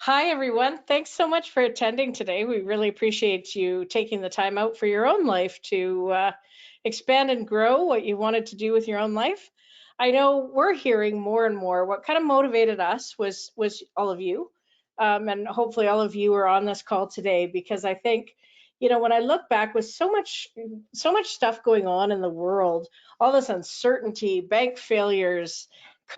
Hi, everyone. Thanks so much for attending today. We really appreciate you taking the time out for your own life to expand and grow what you wanted to do with your own life. I know we're hearing more and more. What kind of motivated us was all of you, and hopefully all of you are on this call today because I think, when I look back with so much stuff going on in the world, all this uncertainty, bank failures,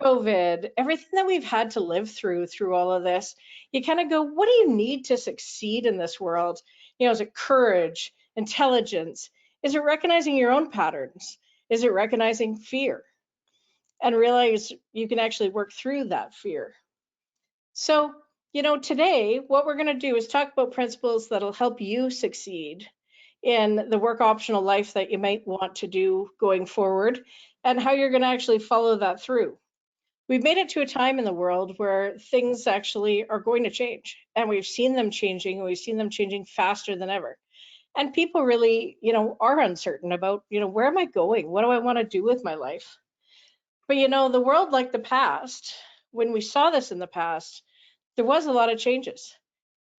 COVID, everything that we've had to live through all of this, you kind of go, what do you need to succeed in this world? Is it courage, intelligence? Is it recognizing your own patterns? Is it recognizing fear and realize you can actually work through that fear? So, today what we're going to do is talk about principles that'll help you succeed in the work optional life that you might want to do going forward and how you're going to actually follow that through. We've made it to a time in the world where things actually are going to change, and we've seen them changing, and we've seen them changing faster than ever. And people really, are uncertain about, where am I going? What do I want to do with my life? But, the world like the past, when we saw this in the past, there was a lot of changes.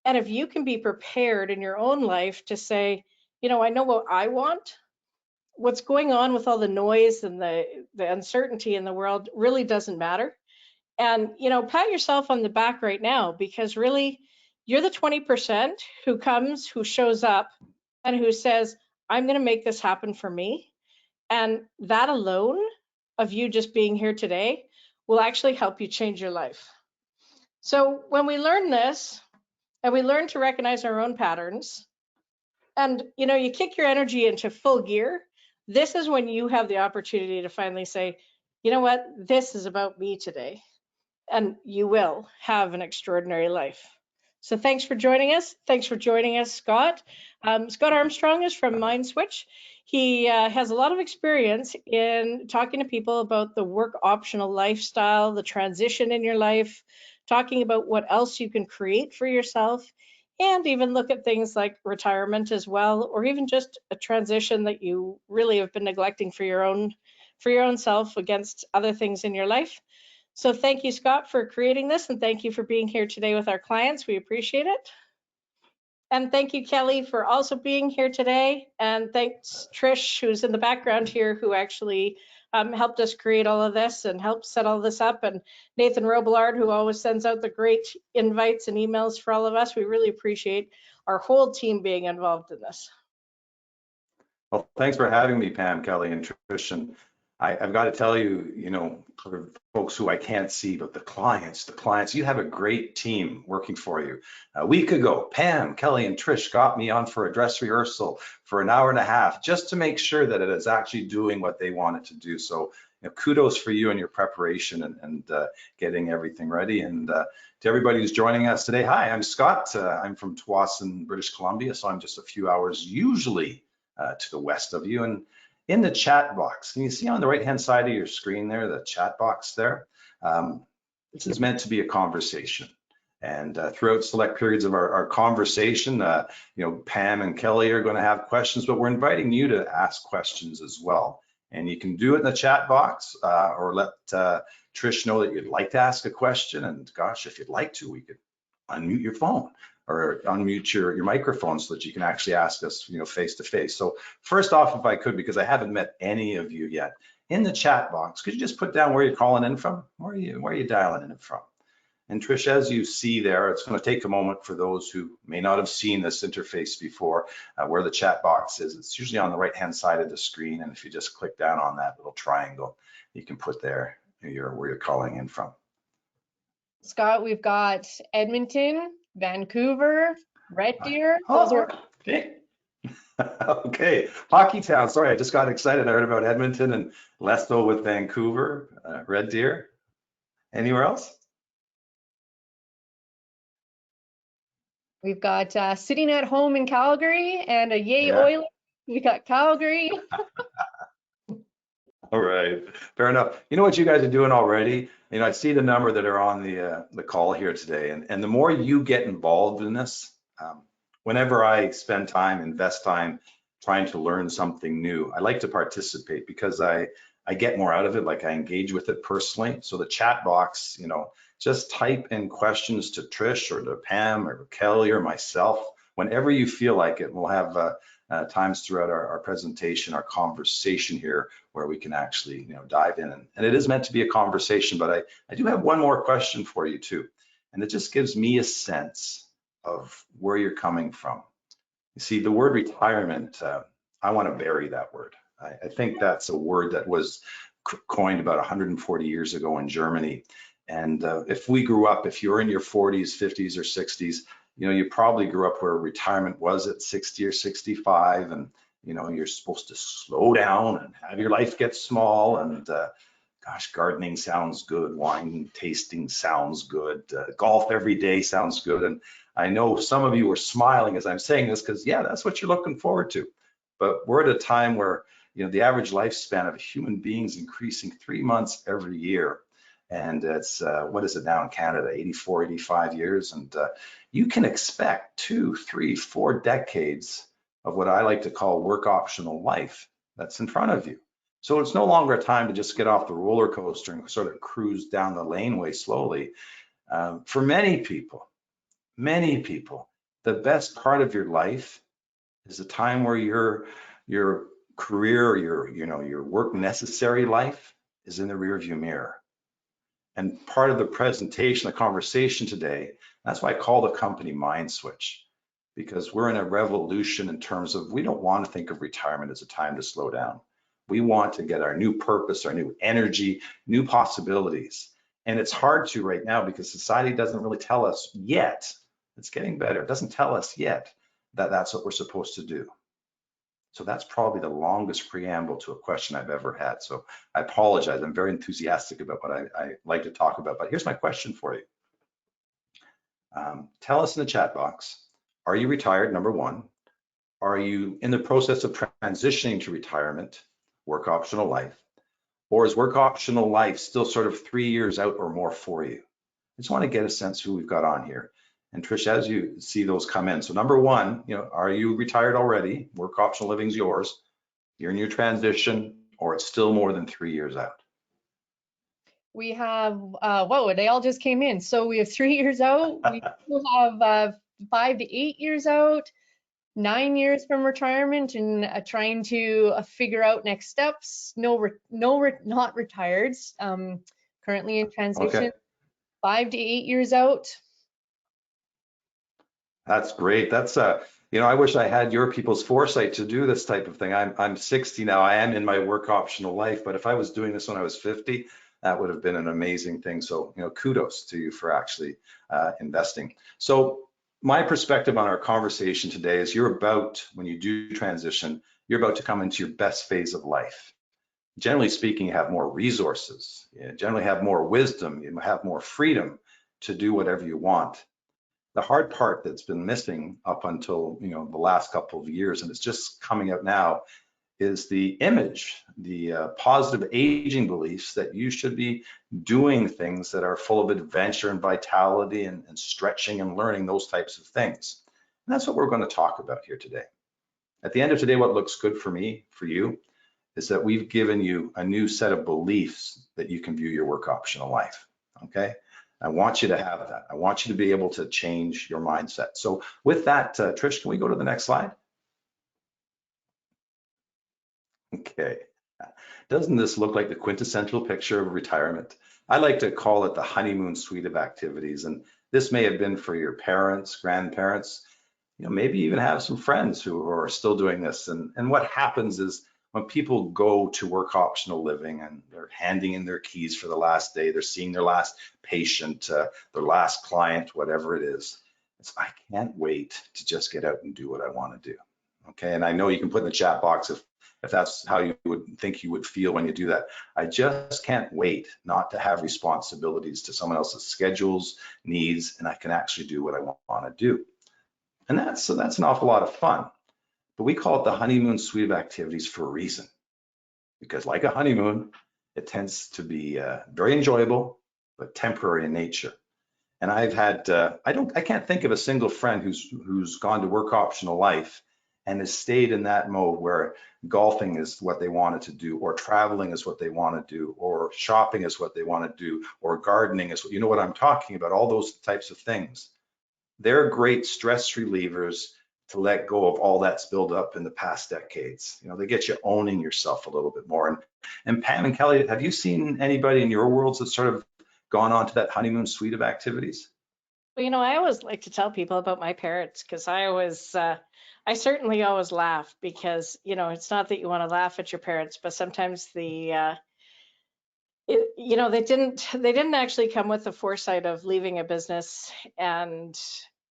And if you can be prepared in your own life to say, I know what I want, what's going on with all the noise and the uncertainty in the world really doesn't matter. And, pat yourself on the back right now because really you're the 20% who shows up and who says, I'm going to make this happen for me. And that alone of you just being here today will actually help you change your life. So when we learn this and we learn to recognize our own patterns and, you kick your energy into full gear, this is when you have the opportunity to finally say, you know what, this is about me today. And you will have an extraordinary life. So thanks for joining us. Thanks for joining us, Scott. Scott Armstrong is from MindSwitch. He has a lot of experience in talking to people about the work optional lifestyle, the transition in your life, talking about what else you can create for yourself, and even look at things like retirement as well, or even just a transition that you really have been neglecting for your own self against other things in your life. So thank you, Scott, for creating this, and thank you for being here today with our clients. We appreciate it. And thank you, Kelly, for also being here today. And thanks, Trish, who's in the background here, who actually helped us create all of this and helped set all this up. And Nathan Robillard, who always sends out the great invites and emails for all of us. We really appreciate our whole team being involved in this. Well, thanks for having me, Pam, Kelly, and Trish. And I've got to tell you, for folks who I can't see, but the clients, you have a great team working for you. A week ago, Pam, Kelly, and Trish got me on for a dress rehearsal for an hour and a half just to make sure that it is actually doing what they want it to do. So kudos for you and your preparation and getting everything ready. And to everybody who's joining us today, hi, I'm Scott. I'm from Tsawwassen, British Columbia, so I'm just a few hours usually to the west of you. And in the chat box, can you see on the right-hand side of your screen there, the chat box there? This is meant to be a conversation. And throughout select periods of our conversation, Pam and Kelly are going to have questions, but we're inviting you to ask questions as well. And you can do it in the chat box or let Trish know that you'd like to ask a question. And gosh, if you'd like to, we could unmute your phone or unmute your microphone so that you can actually ask us, face to face. So first off, if I could, because I haven't met any of you yet, in the chat box, could you just put down where you're calling in from? Where are you dialing in from? And Trish, as you see there, it's going to take a moment for those who may not have seen this interface before, where the chat box is. It's usually on the right-hand side of the screen, and if you just click down on that little triangle, you can put there where you're calling in from. Scott, we've got Edmonton, Vancouver, Red Deer. Okay. Okay, Hockey Town. Sorry, I just got excited. I heard about Edmonton and Lesto with Vancouver, Red Deer. Anywhere else? We've got sitting at home in Calgary and a yay Oilers. We got Calgary. All right, fair enough. You know what you guys are doing already? I see the number that are on the call here today, and the more you get involved in this, whenever I spend time, invest time trying to learn something new, I like to participate because I I get more out of it, like I engage with it personally. So the chat box, just type in questions to Trish or to Pam or Kelly or myself, whenever you feel like it. We'll have times throughout our presentation, our conversation here, where we can actually dive in. And it is meant to be a conversation, but I do have one more question for you too. And it just gives me a sense of where you're coming from. You see, the word retirement, I want to bury that word. I think that's a word that was coined about 140 years ago in Germany. And if we grew up, if you're in your 40s, 50s, or 60s, you probably grew up where retirement was at 60 or 65, and you're supposed to slow down and have your life get small. And gosh, gardening sounds good, wine tasting sounds good, golf every day sounds good. And I know some of you are smiling as I'm saying this, because yeah, that's what you're looking forward to. But we're at a time where the average lifespan of a human being is increasing 3 months every year. And it's, what is it now in Canada, 84, 85 years. And you can expect 2, 3, 4 decades of what I like to call work optional life that's in front of you. So it's no longer a time to just get off the roller coaster and sort of cruise down the laneway slowly. For many people, the best part of your life is a time where your career, your work necessary life is in the rearview mirror. And part of the presentation, the conversation today, that's why I call the company Mind Switch, because we're in a revolution in terms of, we don't want to think of retirement as a time to slow down. We want to get our new purpose, our new energy, new possibilities. And it's hard to right now because society doesn't really tell us yet. It's getting better. It doesn't tell us yet that that's what we're supposed to do. So that's probably the longest preamble to a question I've ever had. So I apologize. I'm very enthusiastic about what I like to talk about. But here's my question for you. Tell us in the chat box, are you retired, number one? Are you in the process of transitioning to retirement, work optional life? Or is work optional life still sort of 3 years out or more for you? I just want to get a sense who we've got on here. And Trish, as you see those come in, so number one, are you retired already? Work optional living's yours. You're in your transition, or it's still more than 3 years out? We have, whoa, they all just came in. So we have 3 years out. We still have 5 to 8 years out, 9 years from retirement, and trying to figure out next steps. Not retired. Currently in transition. Okay. 5 to 8 years out. That's great. That's I wish I had your people's foresight to do this type of thing. I'm 60 now. I am in my work optional life, but if I was doing this when I was 50, that would have been an amazing thing. So kudos to you for actually investing. So my perspective on our conversation today is when you do transition, you're about to come into your best phase of life. Generally speaking, you have more resources, you generally have more wisdom, you have more freedom to do whatever you want. The hard part that's been missing up until the last couple of years, and it's just coming out now, is the image, the positive aging beliefs that you should be doing things that are full of adventure and vitality and stretching and learning, those types of things. And that's what we're going to talk about here today. At the end of today, what looks good for me, for you, is that we've given you a new set of beliefs that you can view your work optional life, okay? I want you to have that. I want you to be able to change your mindset. So with that, Trish, can we go to the next slide? Okay. Doesn't this look like the quintessential picture of retirement? I like to call it the honeymoon suite of activities. And this may have been for your parents, grandparents, maybe even have some friends who are still doing this. And what happens is, when people go to work optional living and they're handing in their keys for the last day, they're seeing their last patient, their last client, whatever it is, I can't wait to just get out and do what I want to do. Okay, and I know you can put in the chat box if that's how you would think you would feel when you do that. I just can't wait not to have responsibilities to someone else's schedules, needs, and I can actually do what I want to do. And that's an awful lot of fun. But we call it the honeymoon suite of activities for a reason, because like a honeymoon, it tends to be very enjoyable, but temporary in nature. And I've had, I can't think of a single friend who's gone to work optional life and has stayed in that mode where golfing is what they wanted to do, or traveling is what they want to do, or shopping is what they want to do, or gardening is what, you know what I'm talking about, all those types of things. They're great stress relievers to let go of all that's built up in the past decades. You know, they get you owning yourself a little bit more. And Pam and Kelly, have you seen anybody in your worlds that's sort of gone on to that honeymoon suite of activities? Well, I always like to tell people about my parents because I certainly always laugh because, it's not that you want to laugh at your parents, but sometimes they didn't actually come with the foresight of leaving a business and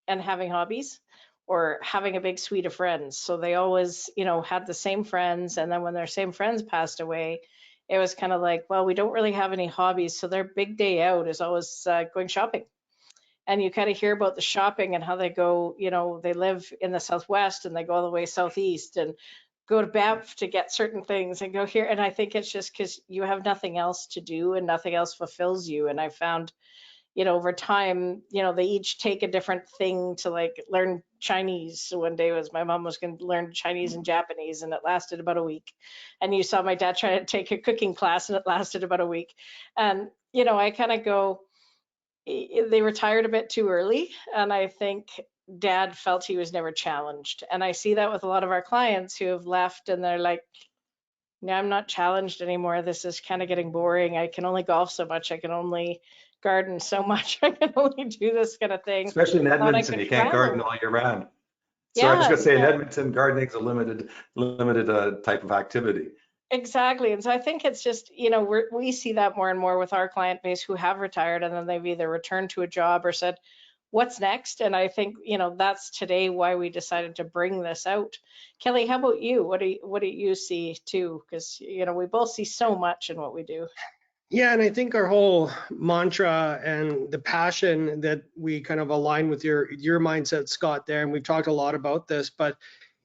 having hobbies or having a big suite of friends. So they always, had the same friends. And then when their same friends passed away, it was kind of like, well, we don't really have any hobbies. So their big day out is always going shopping. And you kind of hear about the shopping and how they go, they live in the Southwest and they go all the way Southeast and go to Banff to get certain things and go here. And I think it's just because you have nothing else to do and nothing else fulfills you. And I found, over time, they each take a different thing to like learn Chinese. So one day my mom was going to learn Chinese and Japanese, and it lasted about a week. And you saw my dad try to take a cooking class, and it lasted about a week. And, I kind of go, they retired a bit too early. And I think dad felt he was never challenged. And I see that with a lot of our clients who have left and they're like, no, I'm not challenged anymore. This is kind of getting boring. I can only golf so much. I can only garden so much. I can only do this kind of thing. Especially in Thought I Edmonton, could you can't garden travel. all year round. So I was Yeah, going to say, in yeah, Edmonton, gardening is a limited type of activity. exactly. And so I think it's just, we see that more and more with our client base who have retired and then they've either returned to a job or said, what's next? And I think, that's today why we decided to bring this out. Kelly, how about you? What do you see too? Because, we both see so much in what we do. Yeah, and I think our whole mantra and the passion that we kind of align with your mindset, Scott, there, and we've talked a lot about this, but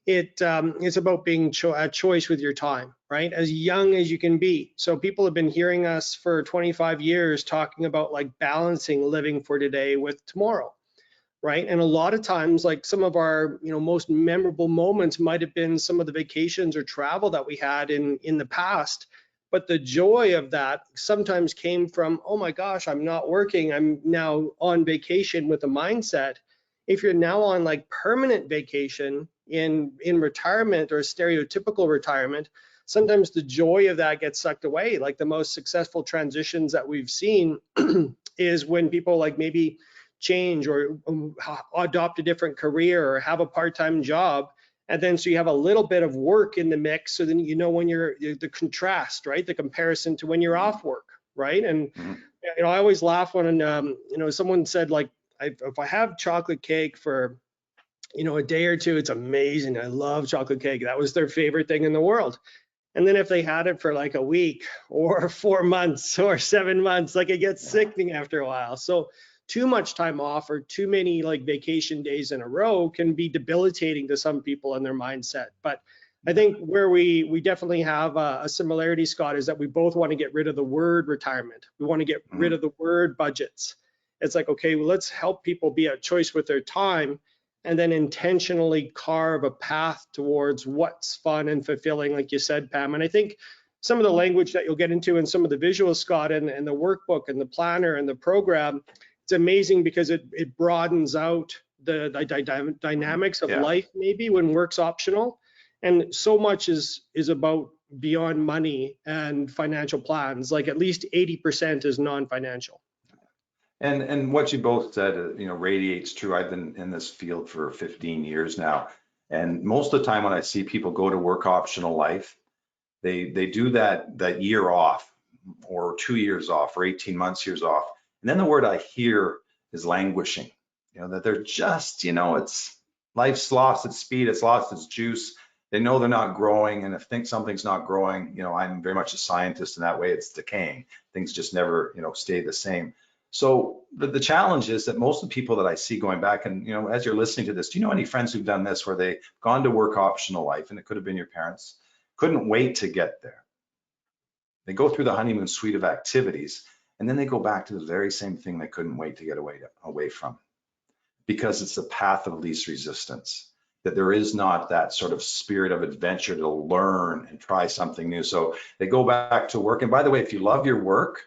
it's about being a choice with your time, right? As young as you can be. So people have been hearing us for 25 years talking about like balancing living for today with tomorrow, right? And a lot of times, like some of our most memorable moments might have been some of the vacations or travel that we had in the past. But the joy of that sometimes came from, oh my gosh, I'm not working. I'm now on vacation with a mindset. If you're now on like permanent vacation in retirement or stereotypical retirement, sometimes the joy of that gets sucked away. Like the most successful transitions that we've seen is when people like maybe change or adopt a different career or have a part-time job. And then so you have a little bit of work in the mix. So then, when you're the contrast, right? The comparison to when you're off work, right? And, I always laugh when, someone said like, if I have chocolate cake for, a day or two, it's amazing. I love chocolate cake. That was their favorite thing in the world. And then if they had it for like a week or 4 months or 7 months, like it gets sickening after a while. So too much time off or too many like vacation days in a row can be debilitating to some people in their mindset. But I think where we definitely have a similarity, Scott, is that we both want to get rid of the word retirement. We want to get rid of the word budgets. It's like, okay, well, let's help people be at choice with their time and then intentionally carve a path towards what's fun and fulfilling, like you said, Pam. And I think some of the language that you'll get into and some of the visuals, Scott, and the workbook and the planner and the program, it's amazing because it broadens out the dynamics of life maybe when work's optional. And so much is about beyond money and financial plans, like at least 80% is non-financial. And what you both said, radiates true. I've been in this field for 15 years now. And most of the time when I see people go to work optional life, they do that year off or 2 years off or 18 months, years off. And then the word I hear is languishing, that they're just, it's life's lost its speed, it's lost its juice. They know they're not growing. And if something's not growing, I'm very much a scientist in that way, it's decaying. Things just never, stay the same. So the challenge is that most of the people that I see going back and, as you're listening to this, do you know any friends who've done this where they've gone to work optional life, and it could have been your parents, couldn't wait to get there. They go through the honeymoon suite of activities, and then they go back to the very same thing they couldn't wait to get away from, because it's the path of least resistance. that there is not that sort of spirit of adventure to learn and try something new. So they go back to work. And by the way, if you love your work,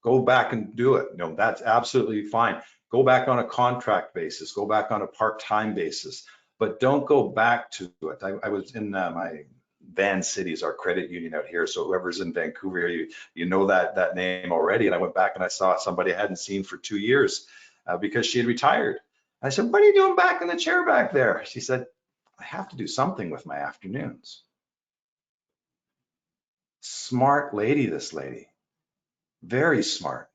go back and do it. You know, that's absolutely fine. Go back on a contract basis, go back on a part-time basis, but don't go back to it. I was in my Van Cities, our credit union out here. So whoever's in Vancouver, you know that name already. And I went back and I saw somebody I hadn't seen for 2 years because she had retired. I said, what are you doing back in the chair back there? She said, I have to do something with my afternoons. Smart lady, this lady, very smart,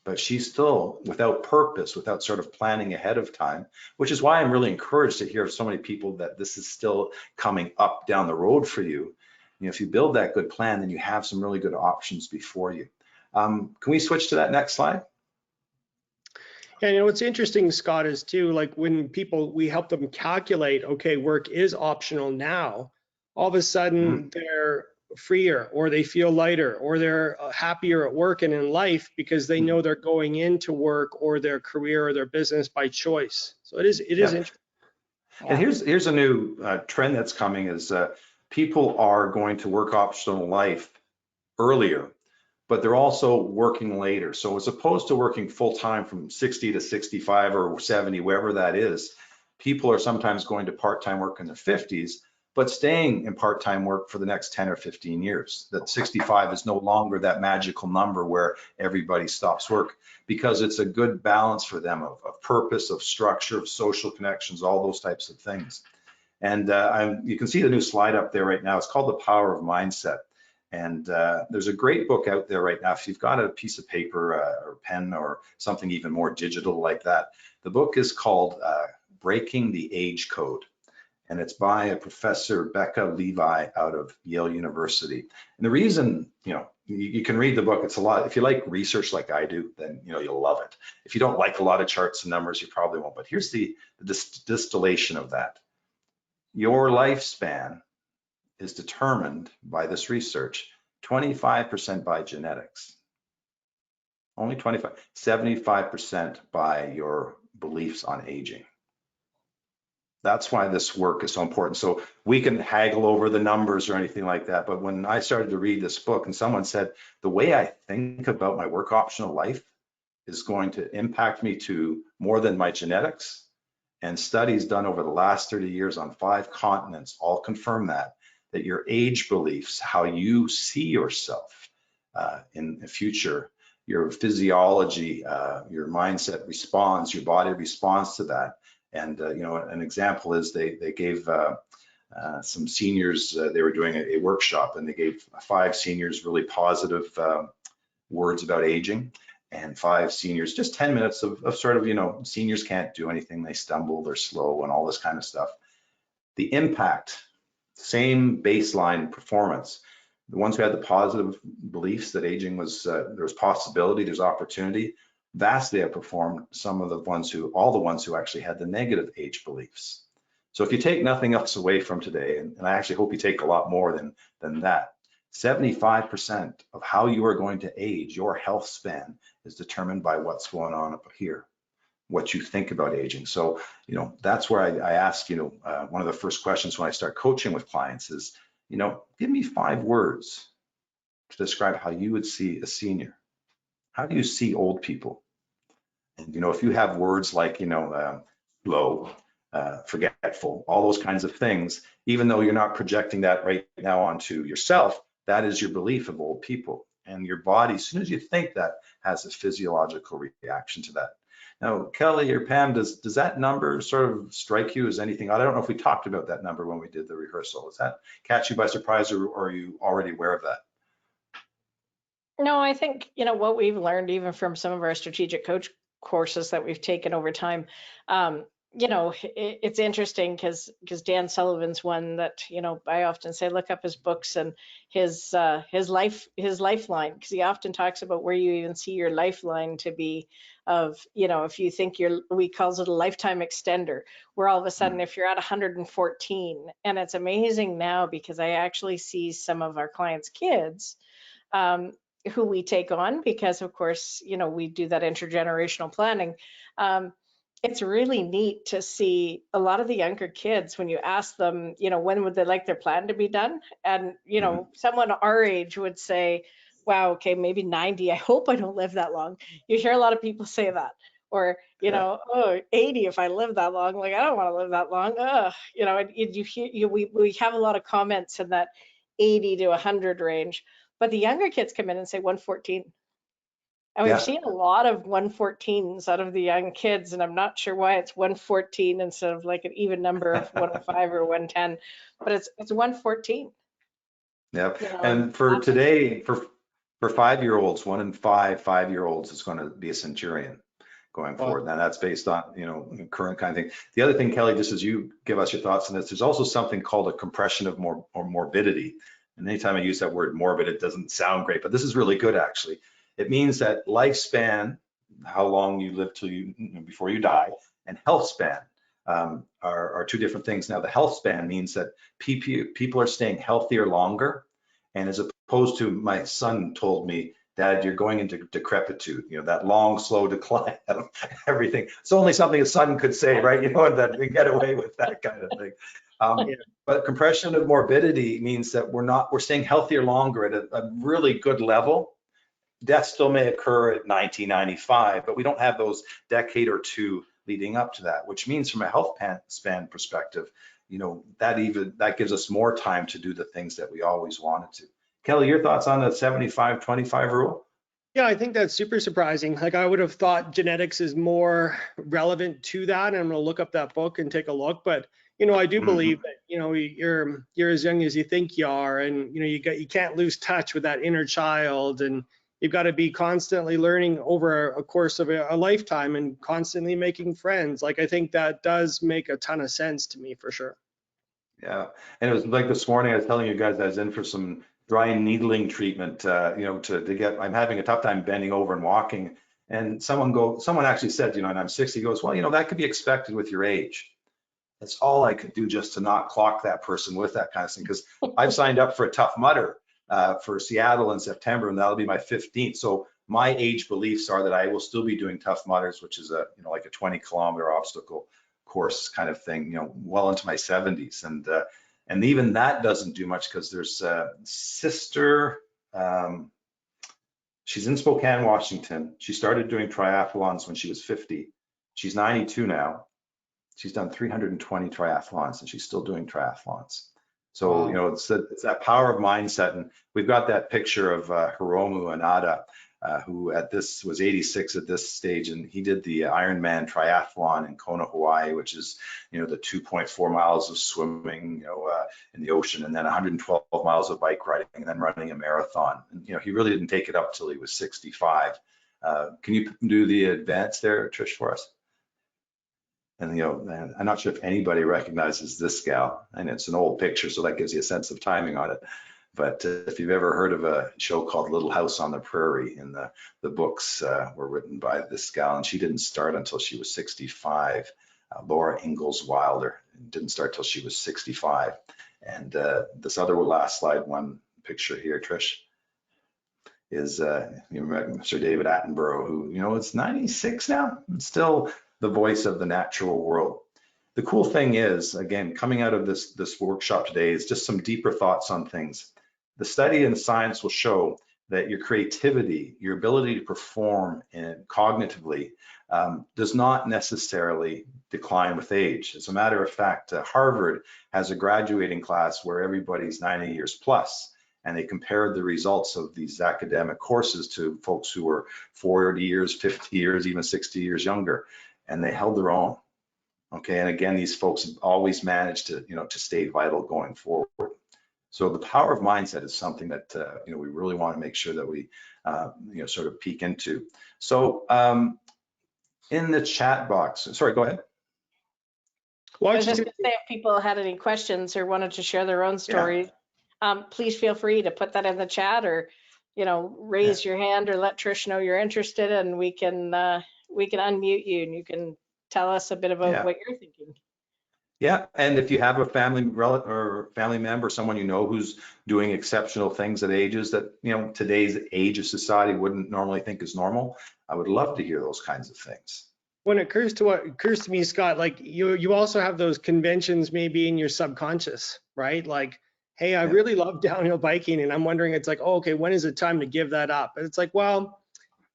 but she's still without purpose, without sort of planning ahead of time, which is why I'm really encouraged to hear of so many people that this is still coming up down the road for you. You know, if you build that good plan, then you have some really good options before you. Can we switch to that next slide? And you know, what's interesting, Scott, is too, like when we help them calculate, okay, work is optional now, all of a sudden they're freer, or they feel lighter, or they're happier at work and in life because they know they're going into work or their career or their business by choice. So it is interesting. And here's a new trend that's coming is people are going to work optional life earlier, but they're also working later. So as opposed to working full time from 60 to 65 or 70, wherever that is, people are sometimes going to part-time work in their 50s, but staying in part-time work for the next 10 or 15 years. That 65 is no longer that magical number where everybody stops work, because it's a good balance for them of purpose, of structure, of social connections, all those types of things. And you can see the new slide up there right now. It's called The Power of Mindset. And there's a great book out there right now. If you've got a piece of paper or pen or something even more digital like that, the book is called Breaking the Age Code. And it's by a Professor Becca Levi out of Yale University. And the reason, you know, you can read the book, it's a lot. If you like research like I do, then, you know, you'll love it. If you don't like a lot of charts and numbers, you probably won't. But here's the distillation of that. Your lifespan is determined by this research, 25% by genetics, only 25, 75% by your beliefs on aging. That's why this work is so important. So we can haggle over the numbers or anything like that. But when I started to read this book and someone said, the way I think about my work optional life is going to impact me to more than my genetics, and studies done over the last 30 years on 5 continents all confirm that your age beliefs, how you see yourself in the future, your physiology, your mindset responds, your body responds to that. And you know, an example is they gave some seniors, they were doing a workshop, and they gave 5 seniors really positive words about aging, and 5 seniors just 10 minutes of sort of, you know, seniors can't do anything, they stumble, they're slow, and all this kind of stuff. The impact, same baseline performance. The ones who had the positive beliefs that aging was, there's possibility, there's opportunity, vastly outperformed some of the ones who, all the ones who actually had the negative age beliefs. So if you take nothing else away from today, and I actually hope you take a lot more than that, 75% of how you are going to age, your health span, is determined by what's going on up here, what you think about aging. So, you know, that's where I ask, you know, one of the first questions when I start coaching with clients is, you know, give me 5 words to describe how you would see a senior. How do you see old people? And, you know, if you have words like, you know, slow, forgetful, all those kinds of things, even though you're not projecting that right now onto yourself, that is your belief of old people. And your body, as soon as you think that, has a physiological reaction to that. Now, Kelly or Pam, does that number sort of strike you as anything? I don't know if we talked about that number when we did the rehearsal. Does that catch you by surprise, or are you already aware of that? No, I think, you know, what we've learned even from some of our strategic coach courses that we've taken over time, you know, it's interesting because Dan Sullivan's one that, you know, I often say, look up his books and his lifeline, because he often talks about where you even see your lifeline to be of, you know, if you think we calls it a lifetime extender, where all of a sudden, if you're at 114, and it's amazing now because I actually see some of our clients' kids, who we take on because, of course, you know, we do that intergenerational planning. it's really neat to see a lot of the younger kids when you ask them, when would they like their plan to be done? And, someone our age would say, wow, okay, maybe 90. I hope I don't live that long. You hear a lot of people say that. Or, Yeah. oh, 80 if I live that long. Like, I don't want to live that long. And you hear, we have a lot of comments in that 80 to 100 range. But the younger kids come in and say 114. And we've Yeah. seen a lot of 114s out of the young kids, and I'm not sure why it's 114 instead of like an even number of 105 or 110, but it's 114. Yep. You know, And for today, for 5-year-olds, 1 in 5 5-year-olds is going to be a centurion going Wow. forward. Now that's based on, current kind of thing. The other thing, Kelly, just as you give us your thoughts on this, there's also something called a compression of morbidity. And anytime I use that word morbid, it doesn't sound great, but this is really good actually. It means that lifespan, how long you live till before you die, and health span are two different things. Now the health span means that people are staying healthier longer. And as opposed to, my son told me, Dad, you're going into decrepitude, that long, slow decline of everything. It's only something a son could say, right? And that we get away with that kind of thing. Yeah. But compression of morbidity means that we're staying healthier longer at a really good level. Death still may occur at 90, 95, but we don't have those decade or two leading up to that, which means from a health span perspective, that gives us more time to do the things that we always wanted to. Kelly, your thoughts on the 75-25 rule? Yeah, I think that's super surprising. Like I would have thought genetics is more relevant to that. And I'm going to look up that book and take a look. But I do believe that you're as young as you think you are, and you can't lose touch with that inner child, and you've got to be constantly learning over a course of a lifetime and constantly making friends. Like I think that does make a ton of sense to me for sure. Yeah, and it was like this morning, I was telling you guys I was in for some dry needling treatment, to get, I'm having a tough time bending over and walking. And someone actually said, and I'm 60, goes, well, that could be expected with your age. That's all I could do just to not clock that person with that kind of thing. Because I've signed up for a Tough Mudder for Seattle in September, and that'll be my 15th. So my age beliefs are that I will still be doing Tough Mudders, which is like a 20-kilometer obstacle course kind of thing, well into my 70s. And even that doesn't do much because there's a sister, she's in Spokane, Washington. She started doing triathlons when she was 50. She's 92 now. She's done 320 triathlons and she's still doing triathlons. So, Wow. it's that power of mindset. And we've got that picture of Hiromu Anada, who was 86 at this stage, and he did the Ironman triathlon in Kona, Hawaii, which is, the 2.4 miles of swimming, in the ocean, and then 112 miles of bike riding, and then running a marathon. And, he really didn't take it up till he was 65. Can you do the advance there, Trish, for us? And, I'm not sure if anybody recognizes this gal, and it's an old picture, so that gives you a sense of timing on it. But if you've ever heard of a show called Little House on the Prairie, and the books were written by this gal, and she didn't start until she was 65. Laura Ingalls Wilder didn't start till she was 65. And this other last slide, one picture here, Trish, is Sir David Attenborough, who, it's 96 now, it's still the voice of the natural world. The cool thing is, again, coming out of this workshop today is just some deeper thoughts on things. The study and science will show that your creativity, your ability to perform cognitively does not necessarily decline with age. As a matter of fact, Harvard has a graduating class where everybody's 90 years plus, and they compared the results of these academic courses to folks who were 40 years, 50 years, even 60 years younger, and they held their own. Okay, and again, these folks have always managed to, to stay vital going forward. So the power of mindset is something that, we really want to make sure that we, sort of peek into. So in the chat box, sorry, go ahead. I was just going to say, if people had any questions or wanted to share their own stories, please feel free to put that in the chat, or, raise your hand, or let Trish know you're interested, and we can unmute you and you can tell us a bit about what you're thinking. Yeah, and if you have a family member, someone who's doing exceptional things at ages that, today's age of society wouldn't normally think is normal, I would love to hear those kinds of things. When it occurs to what occurs to me, Scott, like you also have those conventions maybe in your subconscious, right? Like, hey, I Yeah. really love downhill biking, and I'm wondering, it's like, oh, okay, when is it time to give that up? And it's like, well,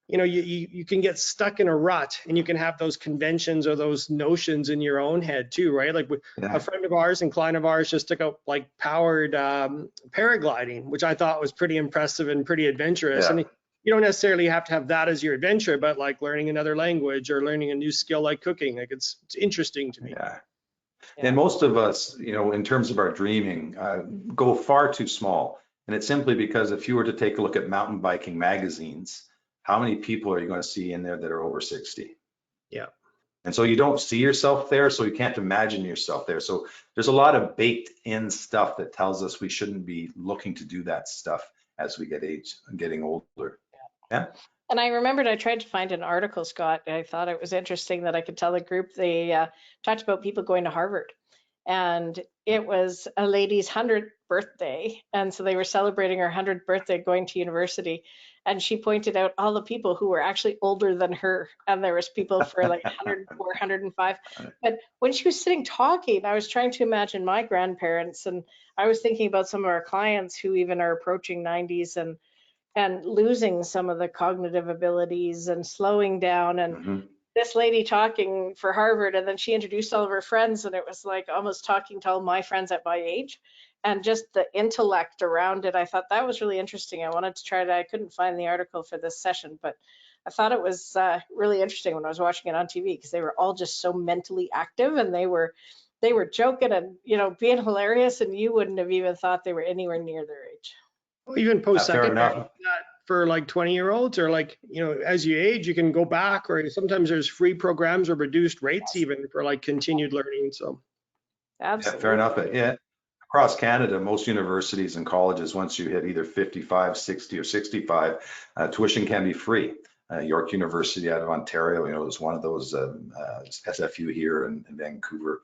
you can get stuck in a rut, and you can have those conventions or those notions in your own head too, right? Like Yeah. a friend of ours and client of ours just took out like powered paragliding, which I thought was pretty impressive and pretty adventurous. Yeah. And you don't necessarily have to have that as your adventure, but like learning another language or learning a new skill like cooking, like it's interesting to me. Yeah. Yeah. And most of us, in terms of our dreaming, go far too small. And it's simply because if you were to take a look at mountain biking magazines, how many people are you going to see in there that are over 60? Yeah. And so you don't see yourself there, so you can't imagine yourself there. So there's a lot of baked in stuff that tells us we shouldn't be looking to do that stuff as we getting older. Yeah. And I remembered I tried to find an article, Scott. I thought it was interesting that I could tell the group they talked about people going to Harvard. And it was a lady's 100th birthday. And so they were celebrating her 100th birthday going to university. And she pointed out all the people who were actually older than her. And there was people for like 104, 105. But when she was sitting talking, I was trying to imagine my grandparents. And I was thinking about some of our clients who even are approaching 90s and losing some of the cognitive abilities and slowing down. And Mhm. this lady talking for Harvard, and then she introduced all of her friends, and it was like almost talking to all my friends at my age, and just the intellect around it. I thought that was really interesting. I wanted to try it. I couldn't find the article for this session, but I thought it was really interesting when I was watching it on TV, because they were all just so mentally active, and they were joking and being hilarious, and you wouldn't have even thought they were anywhere near their age. Well, even Fair post-secondary, enough. that for like 20-year-olds, or like, as you age, you can go back, or sometimes there's free programs or reduced rates even for like continued learning. So Yeah, Absolutely. fair enough. Yeah. Across Canada, most universities and colleges, once you hit either 55, 60, or 65, tuition can be free. York University out of Ontario, is one of those. SFU here in Vancouver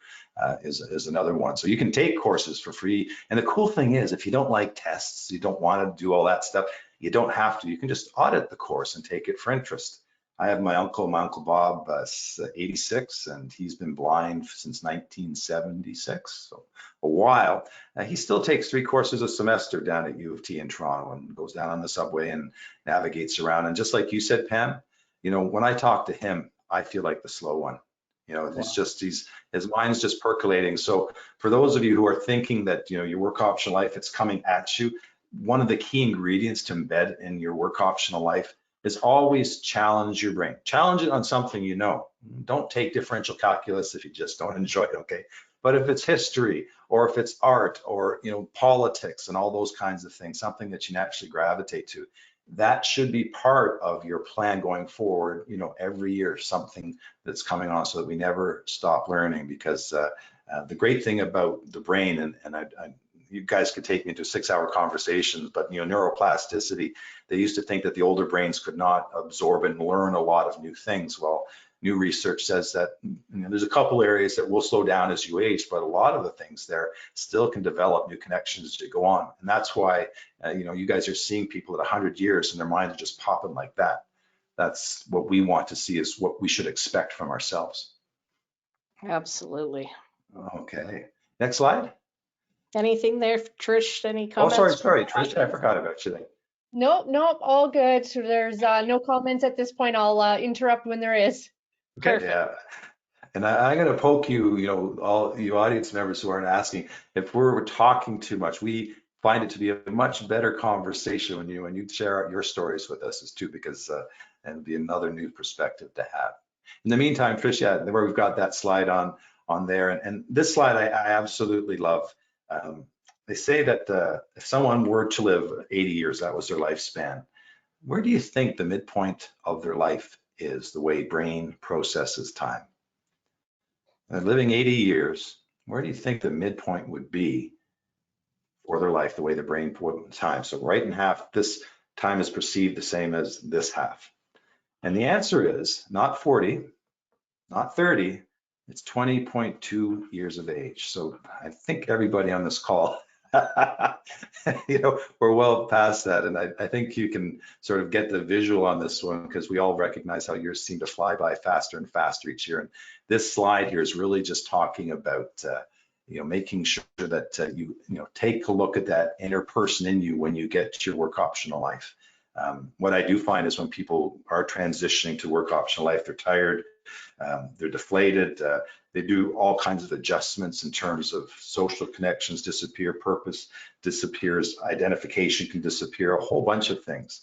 is another one. So you can take courses for free. And the cool thing is, if you don't like tests, you don't want to do all that stuff, you don't have to. You can just audit the course and take it for interest. I have my uncle Bob, 86, and he's been blind since 1976, so a while. He still takes 3 courses a semester down at U of T in Toronto, and goes down on the subway and navigates around. And just like you said, Pam, when I talk to him, I feel like the slow one. It's just his mind's just percolating. So for those of you who are thinking that your work optional life, it's coming at you, one of the key ingredients to embed in your work optional life is always challenge your brain. Challenge it on something you know. Don't take differential calculus if you just don't enjoy it, okay? But if it's history, or if it's art, or politics and all those kinds of things, something that you naturally gravitate to, that should be part of your plan going forward. Every year something that's coming on, so that we never stop learning. Because the great thing about the brain, and you guys could take me into 6-hour conversations, but neuroplasticity, they used to think that the older brains could not absorb and learn a lot of new things. Well, new research says that there's a couple areas that will slow down as you age, but a lot of the things there still can develop new connections as you go on. And that's why you guys are seeing people at 100 years and their minds are just popping like that. That's what we want to see, is what we should expect from ourselves. Absolutely. Okay, next slide. Anything there, Trish? Any Oh, comments? sorry, Trish, I forgot about you. Nope, all good. So there's no comments at this point. I'll interrupt when there is. Okay, Perfect. yeah. And I'm going to poke you, all you audience members who aren't asking, if we're talking too much. We find it to be a much better conversation when you share your stories with us, too, because and it'll be another new perspective to have. In the meantime, Trish, where we've got that slide on there, and this slide I absolutely love. They say that if someone were to live 80 years, that was their lifespan. Where do you think the midpoint of their life is, the way brain processes time? Living 80 years, where do you think the midpoint would be for their life, the way the brain put time? So right in half, this time is perceived the same as this half. And the answer is not 40, not 30, it's 20.2 years of age. So I think everybody on this call You know, we're well past that. And I think you can sort of get the visual on this one because we all recognize how years seem to fly by faster and faster each year. And this slide here is really just talking about, you know, making sure that you know, take a look at that inner person in you when you get to your work optional life. What I do find is when people are transitioning to work optional life, they're tired, they're deflated, they do all kinds of adjustments in terms of social connections disappear, purpose disappears, identification can disappear, a whole bunch of things.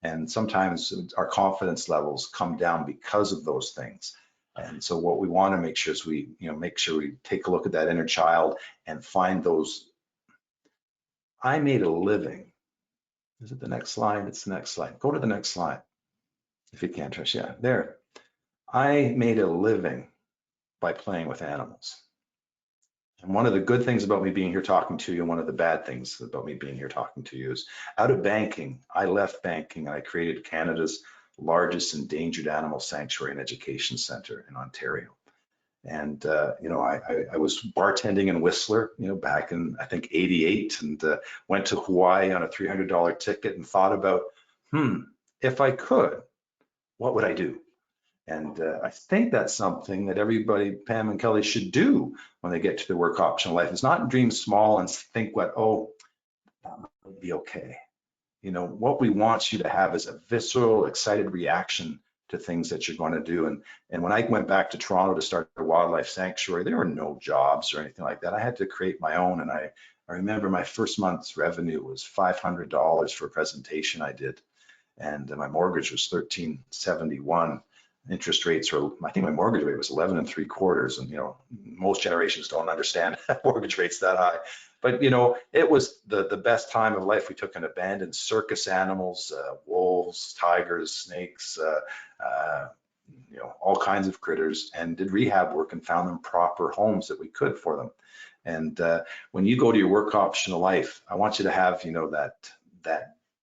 And sometimes our confidence levels come down because of those things. And so what we want to make sure is we, you know, make sure we take a look at that inner child and find those. I made a living. Is it the next slide? It's the next slide. Go to the next slide. If you can, Trish, yeah, there. I made a living by playing with animals. And one of the good things about me being here talking to you, and one of the bad things about me being here talking to you is out of banking, I left banking and I created Canada's largest endangered animal sanctuary and education center in Ontario. And, you know, I was bartending in Whistler, you know, back in, I think, 88, and went to Hawaii on a $300 ticket and thought about, if I could, what would I do? And I think that's something that everybody, Pam and Kelly, should do when they get to their work optional life. Is not dream small and think what, oh, that might be okay. You know, what we want you to have is a visceral, excited reaction to things that you're going to do. And when I went back to Toronto to start the wildlife sanctuary, there were no jobs or anything like that. I had to create my own. And I remember my first month's revenue was $500 for a presentation I did. And my mortgage was $1,371. Interest rates were, I think my mortgage rate was 11 3/4. And, you know, most generations don't understand mortgage rates that high. But, you know, it was the best time of life. We took in abandoned circus animals, wolves, tigers, snakes, you know, all kinds of critters, and did rehab work and found them proper homes that we could for them. And when you go to your work optional life, I want you to have, you know, that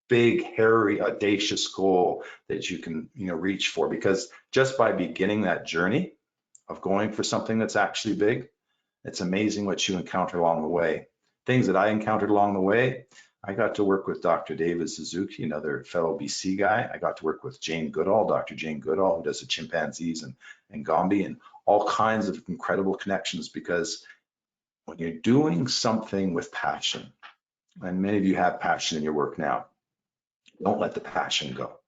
big, hairy, audacious goal that you can, you know, reach for, because just by beginning that journey of going for something that's actually big, it's amazing what you encounter along the way. Things that I encountered along the way, I got to work with Dr. David Suzuki, another fellow BC guy. I got to work with Jane Goodall, Dr. Jane Goodall, who does the chimpanzees and Gombe, and all kinds of incredible connections, because when you're doing something with passion, and many of you have passion in your work now, don't let the passion go.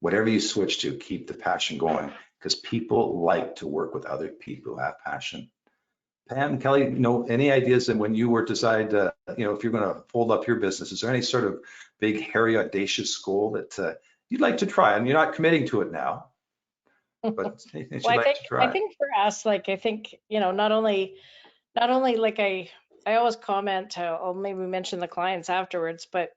Whatever you switch to, keep the passion going, because people like to work with other people who have passion. Pam, Kelly, you know, any ideas that when you were decide, you know, if you're going to fold up your business, is there any sort of big, hairy, audacious goal that you'd like to try? And you're not committing to it now, but anything Well, you'd like to try? I think for us, like, I think, you know, not only like I always comment, I'll maybe mention the clients afterwards, but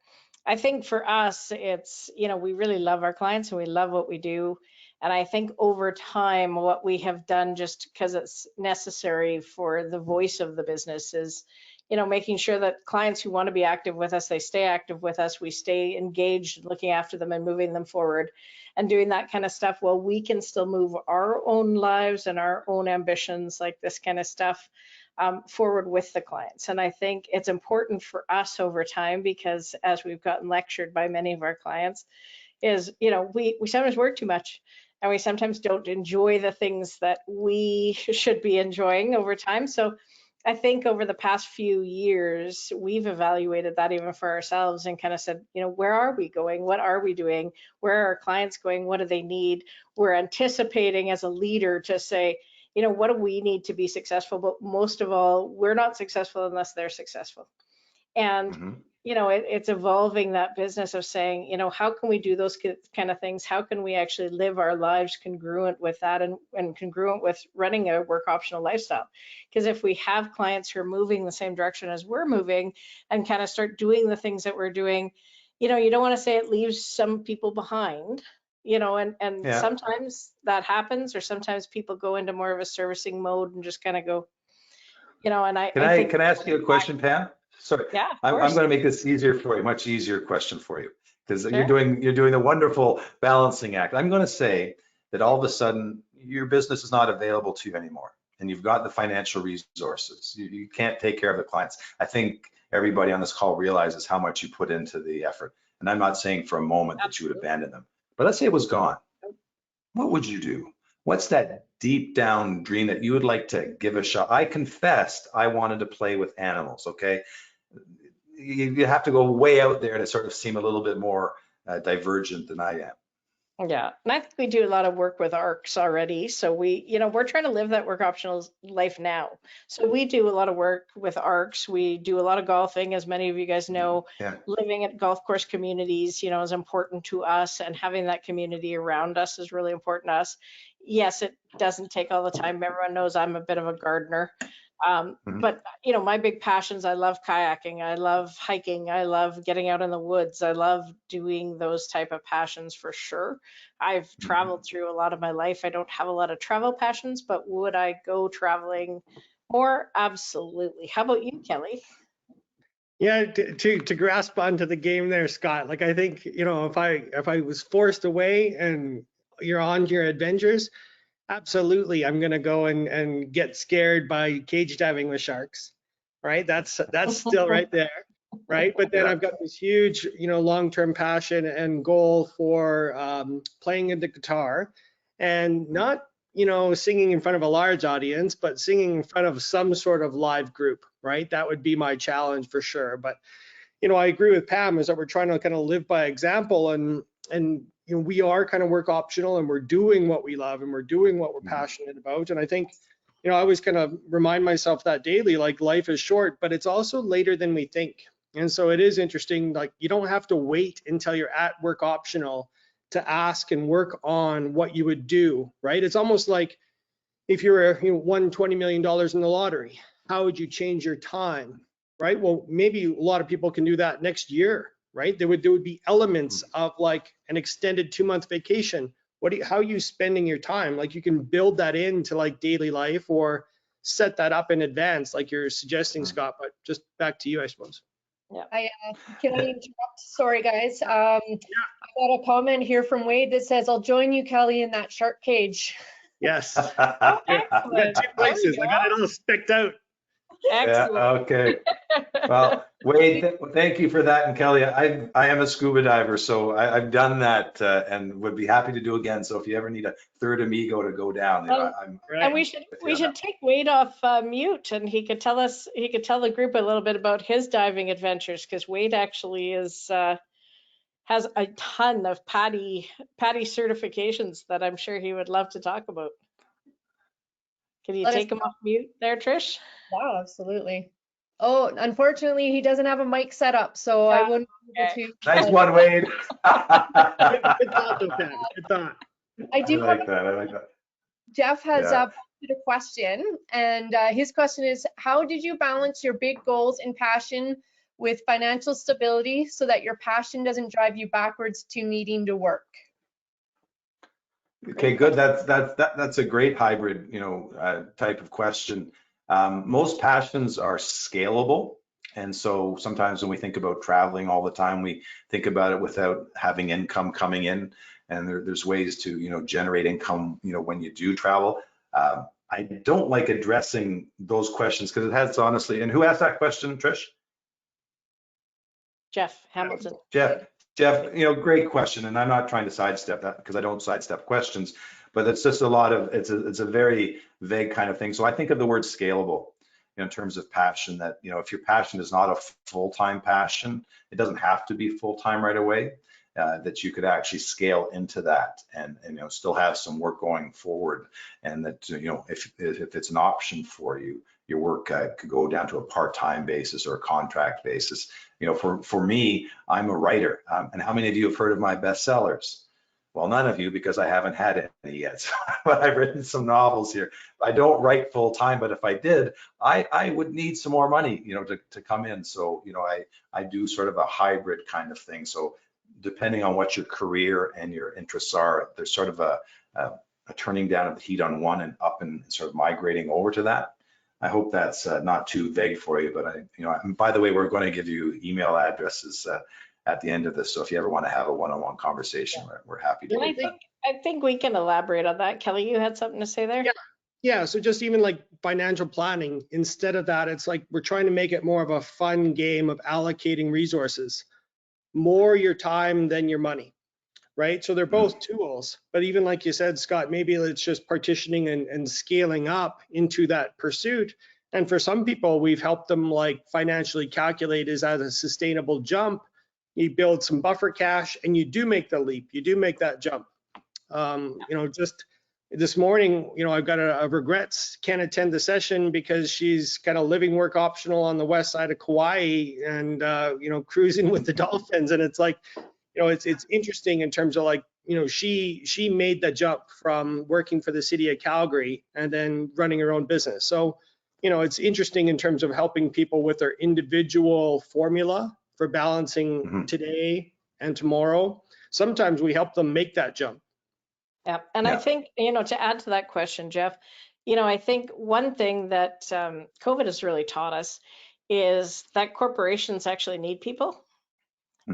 I think for us, it's, you know, we really love our clients and we love what we do. And I think over time, what we have done, just because it's necessary for the voice of the business, is, you know, making sure that clients who want to be active with us, they stay active with us, we stay engaged, looking after them and moving them forward and doing that kind of stuff while we can still move our own lives and our own ambitions, like this kind of stuff, forward with the clients. And I think it's important for us over time, because as we've gotten lectured by many of our clients, is, you know, we sometimes work too much and we sometimes don't enjoy the things that we should be enjoying over time. So I think over the past few years, we've evaluated that even for ourselves and kind of said, you know, where are we going? What are we doing? Where are our clients going? What do they need? We're anticipating as a leader to say, you know, what do we need to be successful? But most of all, we're not successful unless they're successful. And, you know, it's evolving that business of saying, you know, how can we do those kind of things? How can we actually live our lives congruent with that and congruent with running a work optional lifestyle? Because if we have clients who are moving the same direction as we're moving and kind of start doing the things that we're doing, you know, you don't want to say it leaves some people behind. You know, and Yeah. sometimes that happens, or sometimes people go into more of a servicing mode and just kind of go, you know, and I think. Can I ask you a question, Pam? Sorry, Yeah, of I'm course. going to make this easier for you, much easier question for you, because Sure. you're doing a wonderful balancing act. I'm going to say that all of a sudden your business is not available to you anymore. and you've got the financial resources. You can't take care of the clients. I think everybody on this call realizes how much you put into the effort. And I'm not saying for a moment that you would abandon them, but let's say it was gone. What would you do? What's that deep down dream that you would like to give a shot? I confessed I wanted to play with animals, okay? You have to go way out there to sort of seem a little bit more divergent than I am. Yeah, and I think we do a lot of work with ARCs already. So we're trying to live that work optional life now. So we do a lot of work with ARCs. We do a lot of golfing, as many of you guys know. Yeah. Living at golf course communities, is important to us, and having that community around us is really important to us. Yes, it doesn't take all the time. Everyone knows I'm a bit of a gardener. But my big passions, I love kayaking, I love hiking, I love getting out in the woods, I love doing those type of passions for sure. I've traveled through a lot of my life. I don't have a lot of travel passions, but would I go traveling more? Absolutely. How about you, Kelly? Yeah, to grasp onto the game there, Scott. Like I think, if I was forced away and you're on your adventures, absolutely, I'm gonna go and get scared by cage diving with sharks, right? That's still right there, right? But then Yeah. I've got this huge, long-term passion and goal for playing the guitar, and not, singing in front of a large audience, but singing in front of some sort of live group, right? That would be my challenge for sure. But I agree with Pam is that we're trying to kind of live by example, and we are kind of work optional, and we're doing what we love, and we're doing what we're passionate about. And I think, I always kind of remind myself that daily, like life is short, but it's also later than we think. And so it is interesting, like you don't have to wait until you're at work optional to ask and work on what you would do, right? It's almost like if you were won $20 million in the lottery, how would you change your time? Right? Well, maybe a lot of people can do that next year, right? There would be elements of like an extended 2-month vacation. How are you spending your time? Like you can build that into like daily life or set that up in advance, like you're suggesting, Scott. But just back to you, I suppose. Yeah. Can I interrupt? Sorry, guys. I got a comment here from Wade that says, "I'll join you, Kelly, in that shark cage." Yes. Excellent. I got 2 places. I got it all specced out. Excellent. Yeah, okay. Well, Wade, thank you for that. And Kelly, I am a scuba diver, so I've done that and would be happy to do again. So if you ever need a third amigo to go down, I'm Right. And we should take Wade off mute, and he could tell the group a little bit about his diving adventures, because Wade actually has a ton of PADI certifications that I'm sure he would love to talk about. Can you take him off mute there, Trish? Yeah, absolutely. Oh, unfortunately, he doesn't have a mic set up, so I wouldn't be able to. Nice one, Wade. Good thought, though, Pam. Good thought. I do like that. I like that. Jeff has Yeah. posted a question, and his question is, how did you balance your big goals and passion with financial stability so that your passion doesn't drive you backwards to needing to work? Okay, good. That's a great hybrid, type of question. Most passions are scalable. And so sometimes when we think about traveling all the time, we think about it without having income coming in. And there's ways to, generate income, when you do travel. I don't like addressing those questions because it has honestly, and who asked that question, Trish? Jeff Hamilton. Jeff, great question. And I'm not trying to sidestep that because I don't sidestep questions, but it's just it's a very vague kind of thing. So I think of the word scalable in terms of passion, that, if your passion is not a full-time passion, it doesn't have to be full-time right away, that you could actually scale into that and still have some work going forward. And that, if it's an option for you, your work could go down to a part-time basis or a contract basis. For me, I'm a writer. And how many of you have heard of my bestsellers? Well, none of you, because I haven't had any yet. So, but I've written some novels here. I don't write full time, but if I did, I would need some more money, to come in. So, I do sort of a hybrid kind of thing. So depending on what your career and your interests are, there's sort of a turning down of the heat on one and up and sort of migrating over to that. I hope that's not too vague for you, but by the way, we're going to give you email addresses at the end of this. So if you ever want to have a one-on-one conversation, we're happy to. I think we can elaborate on that. Kelly, you had something to say there? Yeah. Yeah, so just even like financial planning, instead of that, it's like we're trying to make it more of a fun game of allocating resources, more your time than your money, right? So they're both tools, but even like you said, Scott, maybe it's just partitioning and scaling up into that pursuit. And for some people, we've helped them like financially calculate, is that a sustainable jump? You build some buffer cash and you do make the leap, you do make that jump. Just this morning, I've got a regrets, can't attend the session because she's got a living work optional on the west side of Kauai and, cruising with the dolphins. And it's like, it's interesting in terms of like, she made the jump from working for the city of Calgary and then running her own business. So, it's interesting in terms of helping people with their individual formula for balancing today and tomorrow. Sometimes we help them make that jump. Yeah, and I think, to add to that question, Jeff, I think one thing that COVID has really taught us is that corporations actually need people.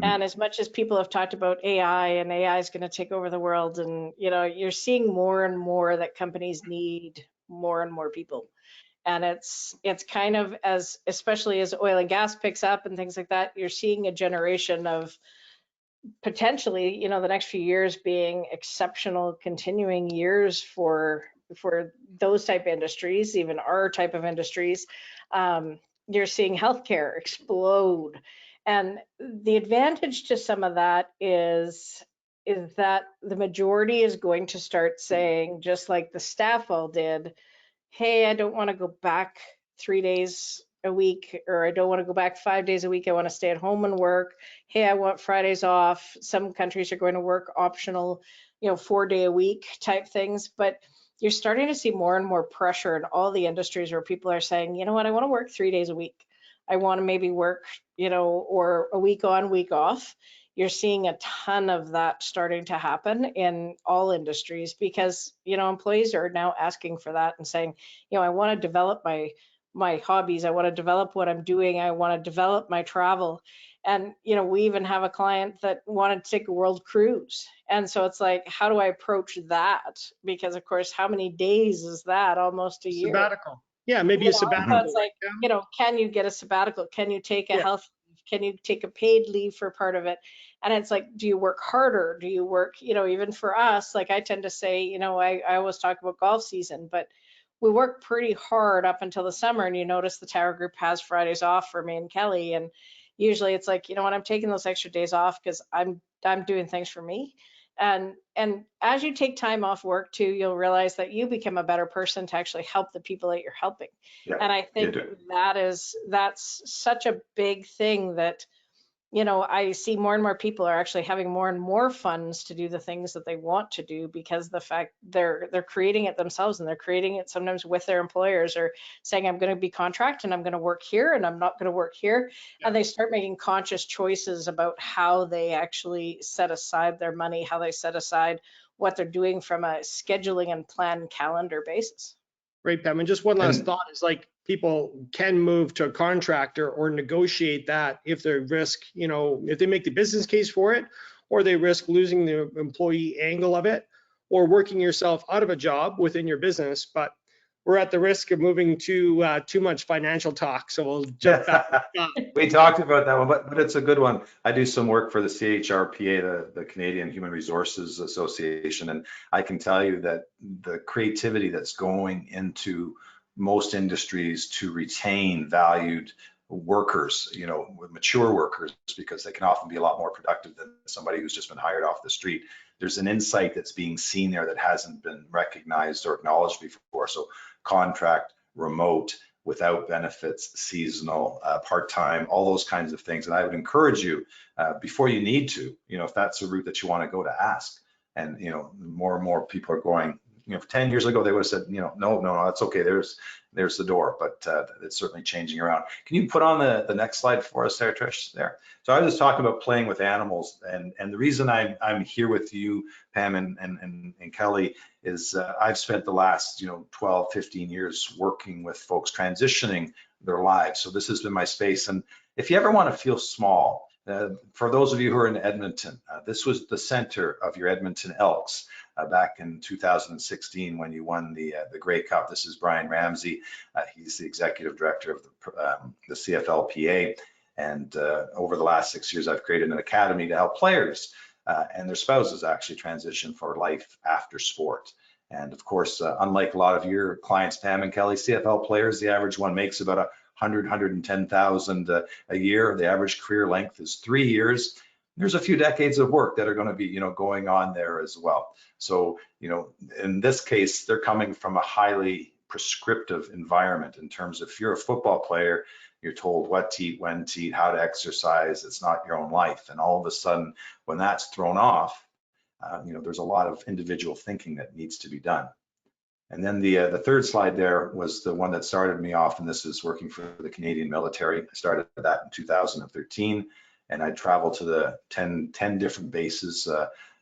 And as much as people have talked about AI and AI is going to take over the world, and you're seeing more and more that companies need more and more people. And it's kind of, especially as oil and gas picks up and things like that, you're seeing a generation of potentially, the next few years being exceptional continuing years for those type of industries, even our type of industries. You're seeing healthcare explode. And the advantage to some of that is that the majority is going to start saying, just like the staff all did, hey, I don't want to go back 3 days a week, or I don't want to go back 5 days a week. I want to stay at home and work. Hey, I want Fridays off. Some countries are going to work optional, 4-day a week type things. But you're starting to see more and more pressure in all the industries where people are saying, you know what, I want to work 3 days a week. I want to maybe work, or a week on, week off. You're seeing a ton of that starting to happen in all industries because, employees are now asking for that and saying, I want to develop my hobbies. I want to develop what I'm doing. I want to develop my travel. And, we even have a client that wanted to take a world cruise. And so it's like, how do I approach that? Because of course, how many days is that? Almost a year. Sabbatical. Yeah, maybe a sabbatical. So it's like, can you get a sabbatical? Can you take a health leave? Can you take a paid leave for part of it? And it's like, do you work harder? Do you work, even for us, like I tend to say, I always talk about golf season, but we work pretty hard up until the summer. And you notice the Tower Group has Fridays off for me and Kelly. And usually it's like, I'm taking those extra days off because I'm doing things for me. And as you take time off work too, you'll realize that you become a better person to actually help the people that you're helping. Yeah, and I think that's such a big thing that, I see more and more people are actually having more and more funds to do the things that they want to do because the fact they're creating it themselves, and they're creating it sometimes with their employers, or saying, I'm going to be contract and I'm going to work here and I'm not going to work here. Yeah. And they start making conscious choices about how they actually set aside their money, how they set aside what they're doing from a scheduling and plan calendar basis. Right, Pam. And just one last thought is like, people can move to a contractor or negotiate that if they risk, if they make the business case for it, or they risk losing the employee angle of it, or working yourself out of a job within your business. But we're at the risk of moving to too much financial talk. So we'll jump back. We talked about that one, but it's a good one. I do some work for the CHRPA, the Canadian Human Resources Association, and I can tell you that the creativity that's going into most industries to retain valued workers, mature workers, because they can often be a lot more productive than somebody who's just been hired off the street. There's an insight that's being seen there that hasn't been recognized or acknowledged before. So contract, remote, without benefits, seasonal, part-time, all those kinds of things. And I would encourage you, before you need to, if that's a route that you want to go, to ask. And, more and more people are going, 10 years ago, they would have said, no, that's okay. There's the door, but it's certainly changing around. Can you put on the next slide for us there, Trish, there? So I was just talking about playing with animals, and the reason I'm here with you, Pam and Kelly, is I've spent the last 12, 15 years working with folks transitioning their lives. So this has been my space. And if you ever want to feel small, for those of you who are in Edmonton, this was the center of your Edmonton Elks. back in 2016 when you won the Grey Cup. This is Brian Ramsey. He's the executive director of the CFLPA. And over the last 6 years, I've created an academy to help players and their spouses actually transition for life after sport. And of course, unlike a lot of your clients, Pam and Kelly, CFL players, the average one makes about 110,000 a year. The average career length is 3 years. There's a few decades of work that are going to be, going on there as well. So, in this case, they're coming from a highly prescriptive environment in terms of if you're a football player, you're told what to eat, when to eat, how to exercise. It's not your own life. And all of a sudden, when that's thrown off, there's a lot of individual thinking that needs to be done. And then the third slide there was the one that started me off, and this is working for the Canadian military. I started that in 2013, and I traveled to the 10 different bases,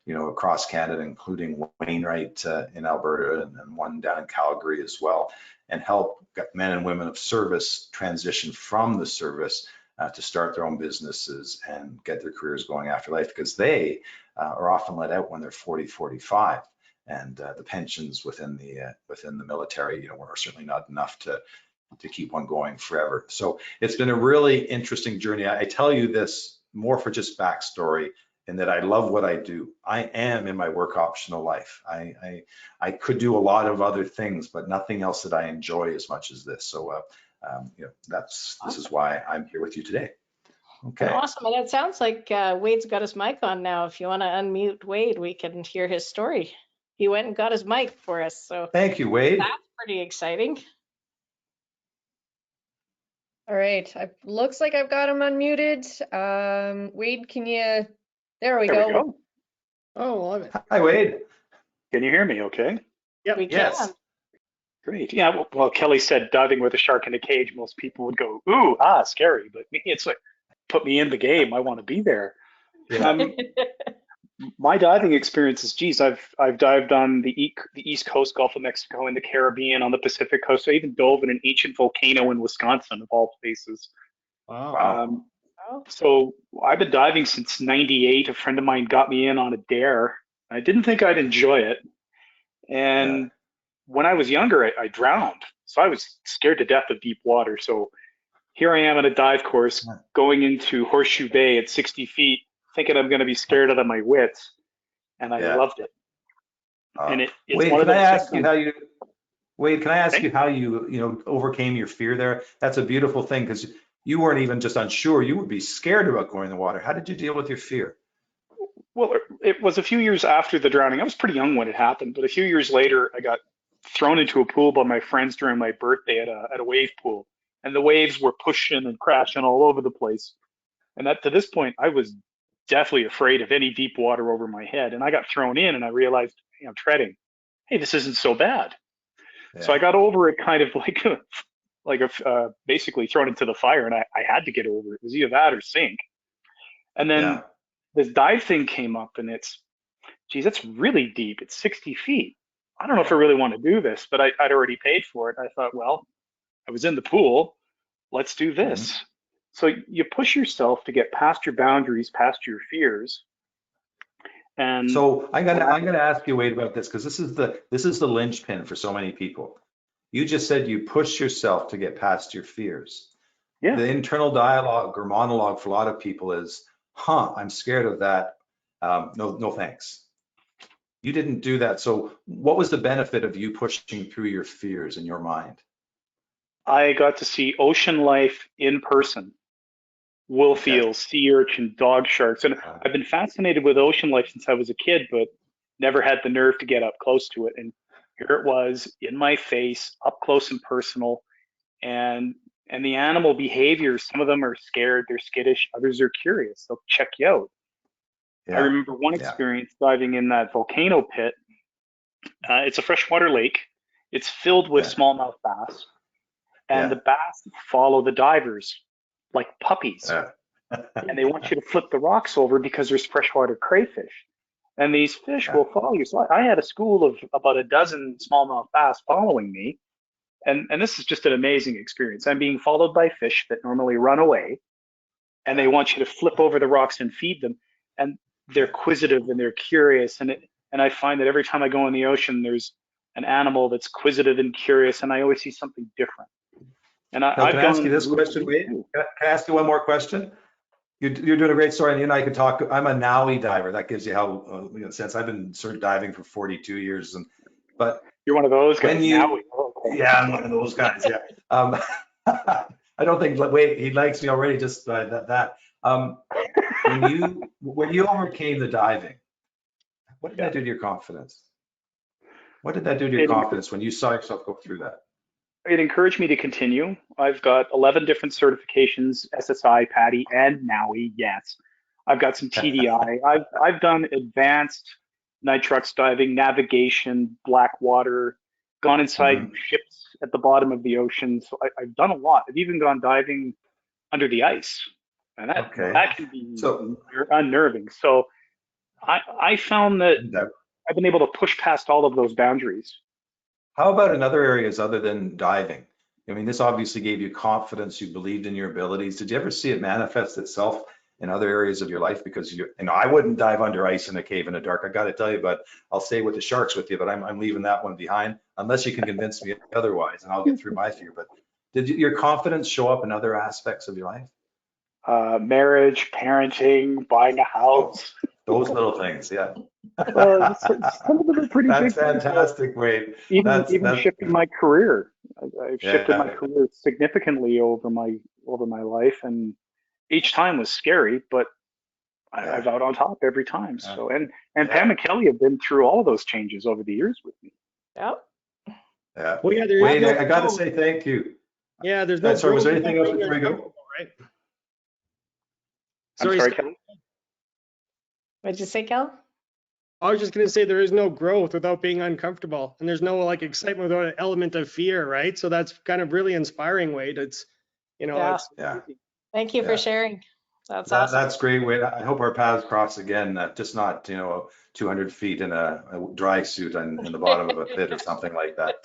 across Canada, including Wainwright in Alberta and one down in Calgary as well, and help men and women of service transition from the service to start their own businesses and get their careers going after life, because they are often let out when they're 40, 45, and the pensions within the military, are certainly not enough to keep one going forever. So it's been a really interesting journey. I tell you this more for just backstory, in that I love what I do. I am in my work optional life. I could do a lot of other things, but nothing else that I enjoy as much as this. So this is why I'm here with you today. Okay. Awesome. And it sounds like Wade's got his mic on now. If you want to unmute Wade, we can hear his story. He went and got his mic for us. So thank you, Wade. That's pretty exciting. All right. Looks like I've got him unmuted. Wade, can you? There we go. Oh, love it. Hi, Wade. Can you hear me okay? Yep. We Yes. can. Great. Yeah, well, Kelly said diving with a shark in a cage, most people would go, ooh, scary. But me, it's like, put me in the game. I want to be there. Yeah. My diving experiences, geez, I've dived on the East Coast, Gulf of Mexico, in the Caribbean, on the Pacific Coast. I even dove in an ancient volcano in Wisconsin, of all places. Wow. So I've been diving since '98. A friend of mine got me in on a dare. I didn't think I'd enjoy it. And when I was younger, I drowned. So I was scared to death of deep water. So here I am on a dive course going into Horseshoe Bay at 60 feet, thinking I'm going to be scared out of my wits. And I loved it. And it's Wade, one of can I those ask you how you, Wade, can I ask you how you, overcame your fear there? That's a beautiful thing, because you weren't even just unsure, you would be scared about going in the water. How did you deal with your fear? Well, it was a few years after the drowning. I was pretty young when it happened, but a few years later, I got thrown into a pool by my friends during my birthday at a wave pool, and the waves were pushing and crashing all over the place. And to this point, I was definitely afraid of any deep water over my head. And I got thrown in, and I realized, hey, I'm treading. Hey, this isn't so bad. Yeah. So I got over it kind of basically thrown into the fire, and I had to get over it. It was either that or sink. And then this dive thing came up, and that's really deep. It's 60 feet. I don't know if I really want to do this, but I'd already paid for it. I thought, well, I was in the pool. Let's do this. Mm-hmm. So you push yourself to get past your boundaries, past your fears. And so I'm gonna ask you, Wade, about this, because this is the linchpin for so many people. You just said you push yourself to get past your fears. Yeah. The internal dialogue or monologue for a lot of people is, I'm scared of that. No thanks. You didn't do that. So what was the benefit of you pushing through your fears in your mind? I got to see ocean life in person. Wolf eels, sea urchin, dog sharks. And I've been fascinated with ocean life since I was a kid, but never had the nerve to get up close to it. And here it was in my face, up close and personal. And the animal behavior, some of them are scared, they're skittish, others are curious, they'll check you out. Yeah. I remember one experience diving in that volcano pit. It's a freshwater lake. It's filled with smallmouth bass. And the bass follow the divers like puppies. And they want you to flip the rocks over because there's freshwater crayfish. And these fish will follow you. So I had a school of about a dozen smallmouth bass following me. And this is just an amazing experience. I'm being followed by fish that normally run away. And they want you to flip over the rocks and feed them. And they're inquisitive and they're curious. And And I find that every time I go in the ocean, there's an animal that's inquisitive and curious, and I always see something different. And Now, I've can I ask you gone. this question, Wade? Can I ask you one more question? You're doing a great story, and you and I can talk. I'm a NAUI diver. That gives you how, sense. I've been sort of diving for 42 years, but You're one of those guys. when you, Now okay. yeah, I'm one of those guys. Yeah. I don't think Wade, he likes me already just by that. When you overcame the diving, what did that do to your confidence? What did that do to your confidence when you saw yourself go through that? It encouraged me to continue. I've got 11 different certifications, SSI, PADI, and NAUI. Yes, I've got some TDI. I've done advanced nitrox diving, navigation, black water, gone inside ships at the bottom of the ocean. So I've done a lot. I've even gone diving under the ice, and that can be unnerving. So I found that I've been able to push past all of those boundaries. How about in other areas other than diving? I mean, this obviously gave you confidence. You believed in your abilities. Did you ever see it manifest itself in other areas of your life? Because I wouldn't dive under ice in a cave in the dark. I got to tell you, but I'll stay with the sharks with you. But I'm leaving that one behind unless you can convince me otherwise, and I'll get through my fear. But did your confidence show up in other aspects of your life? Marriage, parenting, buying a house. Those little things, yeah. Some of them are pretty That's big. fantastic, Wade. Even shifting my career. I've shifted my career significantly over my life, and each time was scary, but I was out on top every time. So and Pam and Kelly have been through all of those changes over the years with me. Yep. Yeah. Well, yeah, Wade, I got to say thank you. Yeah, there's no. Sorry, was there anything else before we go? Right? I'm sorry, Kelly. What did you say, Kel? I was just going to say there is no growth without being uncomfortable, and there's no like excitement without an element of fear, right? So that's kind of really inspiring, Wade. It's, Thank you for sharing. That's awesome. That's great, Wade. I hope our paths cross again, just not 200 feet in a dry suit in the bottom of a pit or something like that.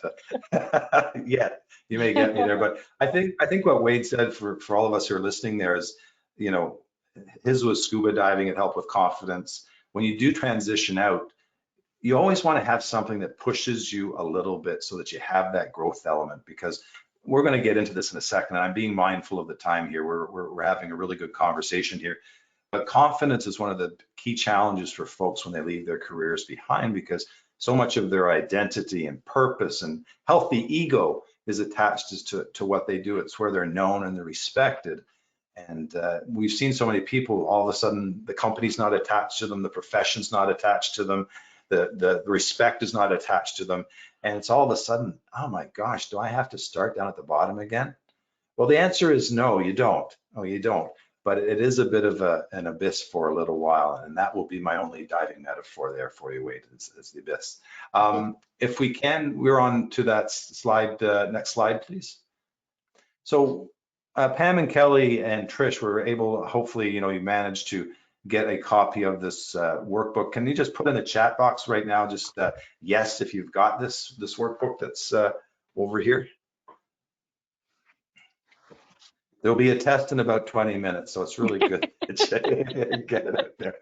Yeah, you may get me there, but I think what Wade said for all of us who are listening there is, his was scuba diving. It helped with confidence. When you do transition out, you always want to have something that pushes you a little bit so that you have that growth element, because we're going to get into this in a second. And I'm being mindful of the time here. We're having a really good conversation here. But confidence is one of the key challenges for folks when they leave their careers behind, because so much of their identity and purpose and healthy ego is attached to what they do. It's where they're known and they're respected. And we've seen so many people, all of a sudden, the company's not attached to them, the profession's not attached to them, the respect is not attached to them. And it's all of a sudden, oh my gosh, do I have to start down at the bottom again? Well, the answer is no, you don't. Oh, you don't. But it is a bit of an abyss for a little while. And that will be my only diving metaphor there for you, Wade, is the abyss. If we can, we're on to that slide. Next slide, please. So Pam and Kelly and Trish were able, hopefully, you managed to get a copy of this workbook. Can you just put in the chat box right now, just yes, if you've got this workbook that's over here? There'll be a test in about 20 minutes, so it's really good. Get it out there.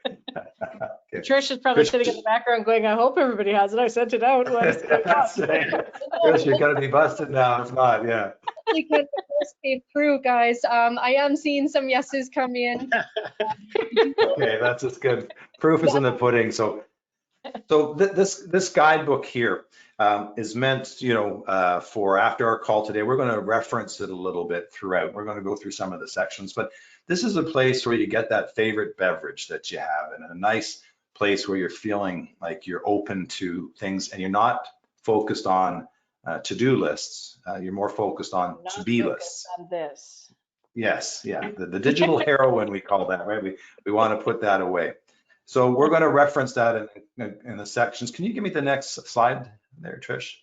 Okay. Trish is probably sitting in the background going, I hope everybody has it. I sent it out. Trish, you're going to be busted now, if not, yeah. Because the first came through, guys. I am seeing some yeses come in. Okay, that's just good. Proof is in the pudding. So this guidebook here is meant, for after our call today. We're going to reference it a little bit throughout. We're going to go through some of the sections, but this is a place where you get that favorite beverage that you have, and a nice place where you're feeling like you're open to things and you're not focused on to-do lists. You're more focused on to-be lists. On this. Yes, yeah, the digital heroin, we call that, right? We want to put that away. So we're going to reference that in the sections. Can you give me the next slide there, Trish?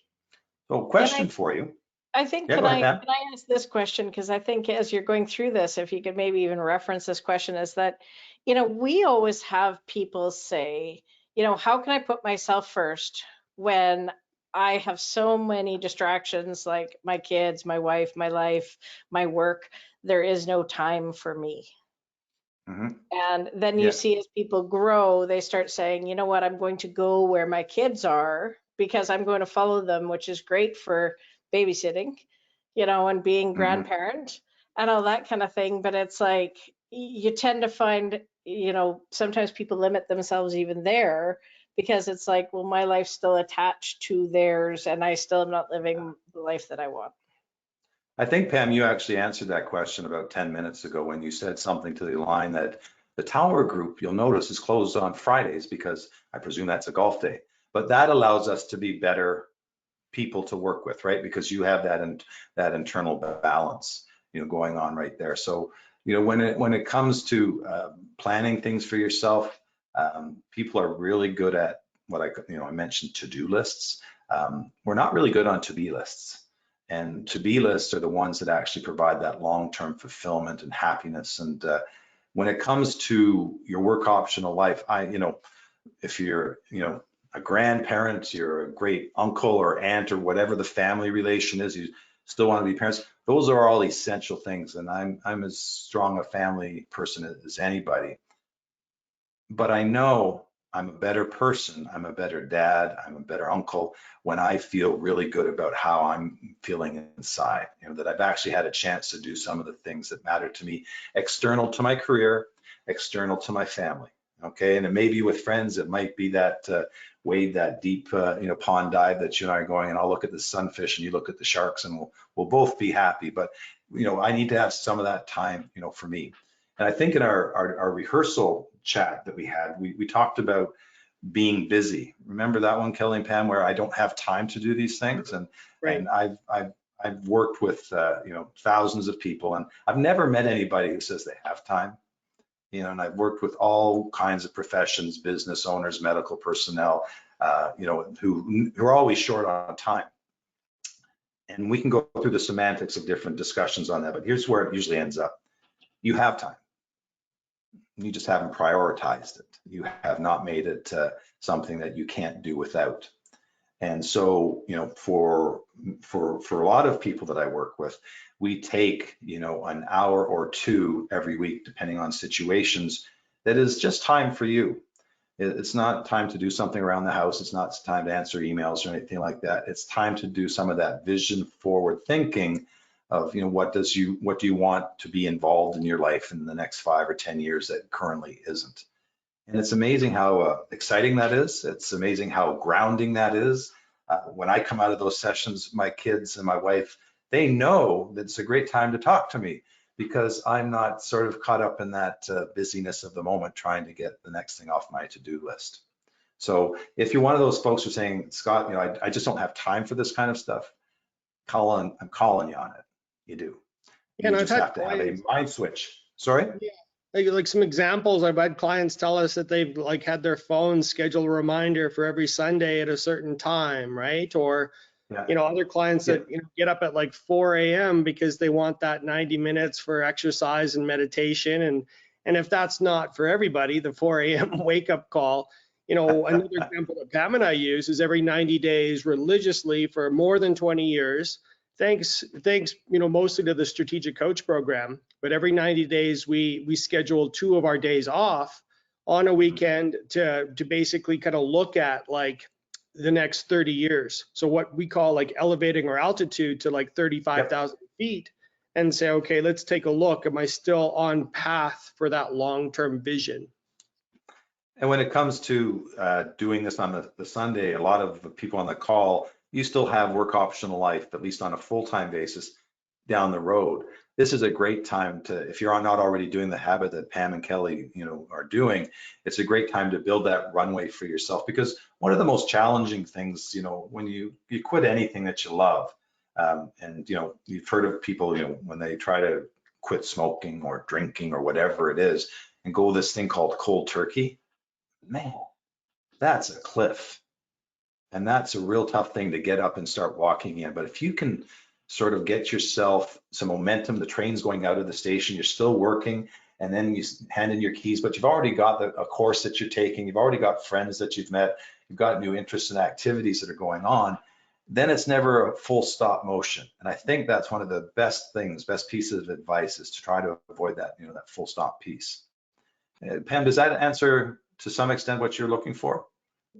So question for you. I think, can I ask this question? Because I think as you're going through this, if you could maybe even reference this question, is that, we always have people say, how can I put myself first when I have so many distractions, like my kids, my wife, my life, my work? There is no time for me. And then you Yeah. see as people grow, they start saying, you know what, I'm going to go where my kids are because I'm going to follow them, which is great for babysitting, and being grandparent and all that kind of thing. But it's like you tend to find, sometimes people limit themselves even there because it's like, well, my life's still attached to theirs and I still am not living the life that I want. I think, Pam, you actually answered that question about 10 minutes ago when you said something to the line that the Tower Group, you'll notice, is closed on Fridays because I presume that's a golf day. But that allows us to be better people to work with, right? Because you have that internal balance, going on right there. So, when it comes to planning things for yourself, people are really good at what I mentioned to-do lists. We're not really good on to-be lists. And to-be lists are the ones that actually provide that long-term fulfillment and happiness. And when it comes to your work optional life, if you're, a grandparent, you're a great uncle or aunt or whatever the family relation is, you still want to be parents. Those are all essential things. And I'm as strong a family person as anybody. But I know I'm a better person, I'm a better dad, I'm a better uncle when I feel really good about how I'm feeling inside, that I've actually had a chance to do some of the things that matter to me, external to my career, external to my family. Okay, and it may be with friends, it might be that wade that deep, pond dive that you and I are going, and I'll look at the sunfish and you look at the sharks, and we'll both be happy. But I need to have some of that time, for me. And I think in our rehearsal chat that we had, we talked about being busy. Remember that one, Kelly and Pam, where I don't have time to do these things? And Right. and I've worked with thousands of people, and I've never met anybody who says they have time. And I've worked with all kinds of professions, business owners, medical personnel, who are always short on time. And we can go through the semantics of different discussions on that, but here's where it usually ends up. You have time. You just haven't prioritized it. You have not made it something that you can't do without. And so, for a lot of people that I work with, we take, an hour or two every week, depending on situations, that is just time for you. It's not time to do something around the house. It's not time to answer emails or anything like that. It's time to do some of that vision forward thinking of, what do you want to be involved in your life in the next 5 or 10 years that currently isn't. And it's amazing how exciting that is. It's amazing how grounding that is. When I come out of those sessions, my kids and my wife, they know that it's a great time to talk to me because I'm not sort of caught up in that busyness of the moment trying to get the next thing off my to-do list. So if you're one of those folks who are saying, Scott, I just don't have time for this kind of stuff, I'm calling you on it. You do. And You I've just had have to have a clients, mind switch. Sorry? like some examples, I've had clients tell us that they've had their phone schedule a reminder for every Sunday at a certain time, right? Or, Yeah. other clients that, get up at 4 a.m. because they want that 90 minutes for exercise and meditation. And if that's not for everybody, the 4 a.m. wake up call, another example that Pam and I use is every 90 days religiously for more than 20 years. Thanks, mostly to the Strategic Coach program, but every 90 days we schedule 2 of our days off on a weekend to basically kind of look at the next 30 years. So what we call elevating our altitude to 35,000 feet and say, okay, let's take a look. Am I still on path for that long-term vision? And when it comes to doing this on the Sunday, a lot of the people on the call, you still have work optional life, at least on a full-time basis down the road. This is a great time to, if you're not already doing the habit that Pam and Kelly, are doing, it's a great time to build that runway for yourself. Because one of the most challenging things, when you quit anything that you love, and you've heard of people, when they try to quit smoking or drinking or whatever it is, and go this thing called cold turkey. Man, that's a cliff. And that's a real tough thing to get up and start walking in. But if you can sort of get yourself some momentum, the train's going out of the station, you're still working, and then you hand in your keys, but you've already got a course that you're taking, you've already got friends that you've met, you've got new interests and activities that are going on, then it's never a full stop motion. And I think that's one of the best pieces of advice is to try to avoid that, that full stop piece. Pam, does that answer to some extent what you're looking for?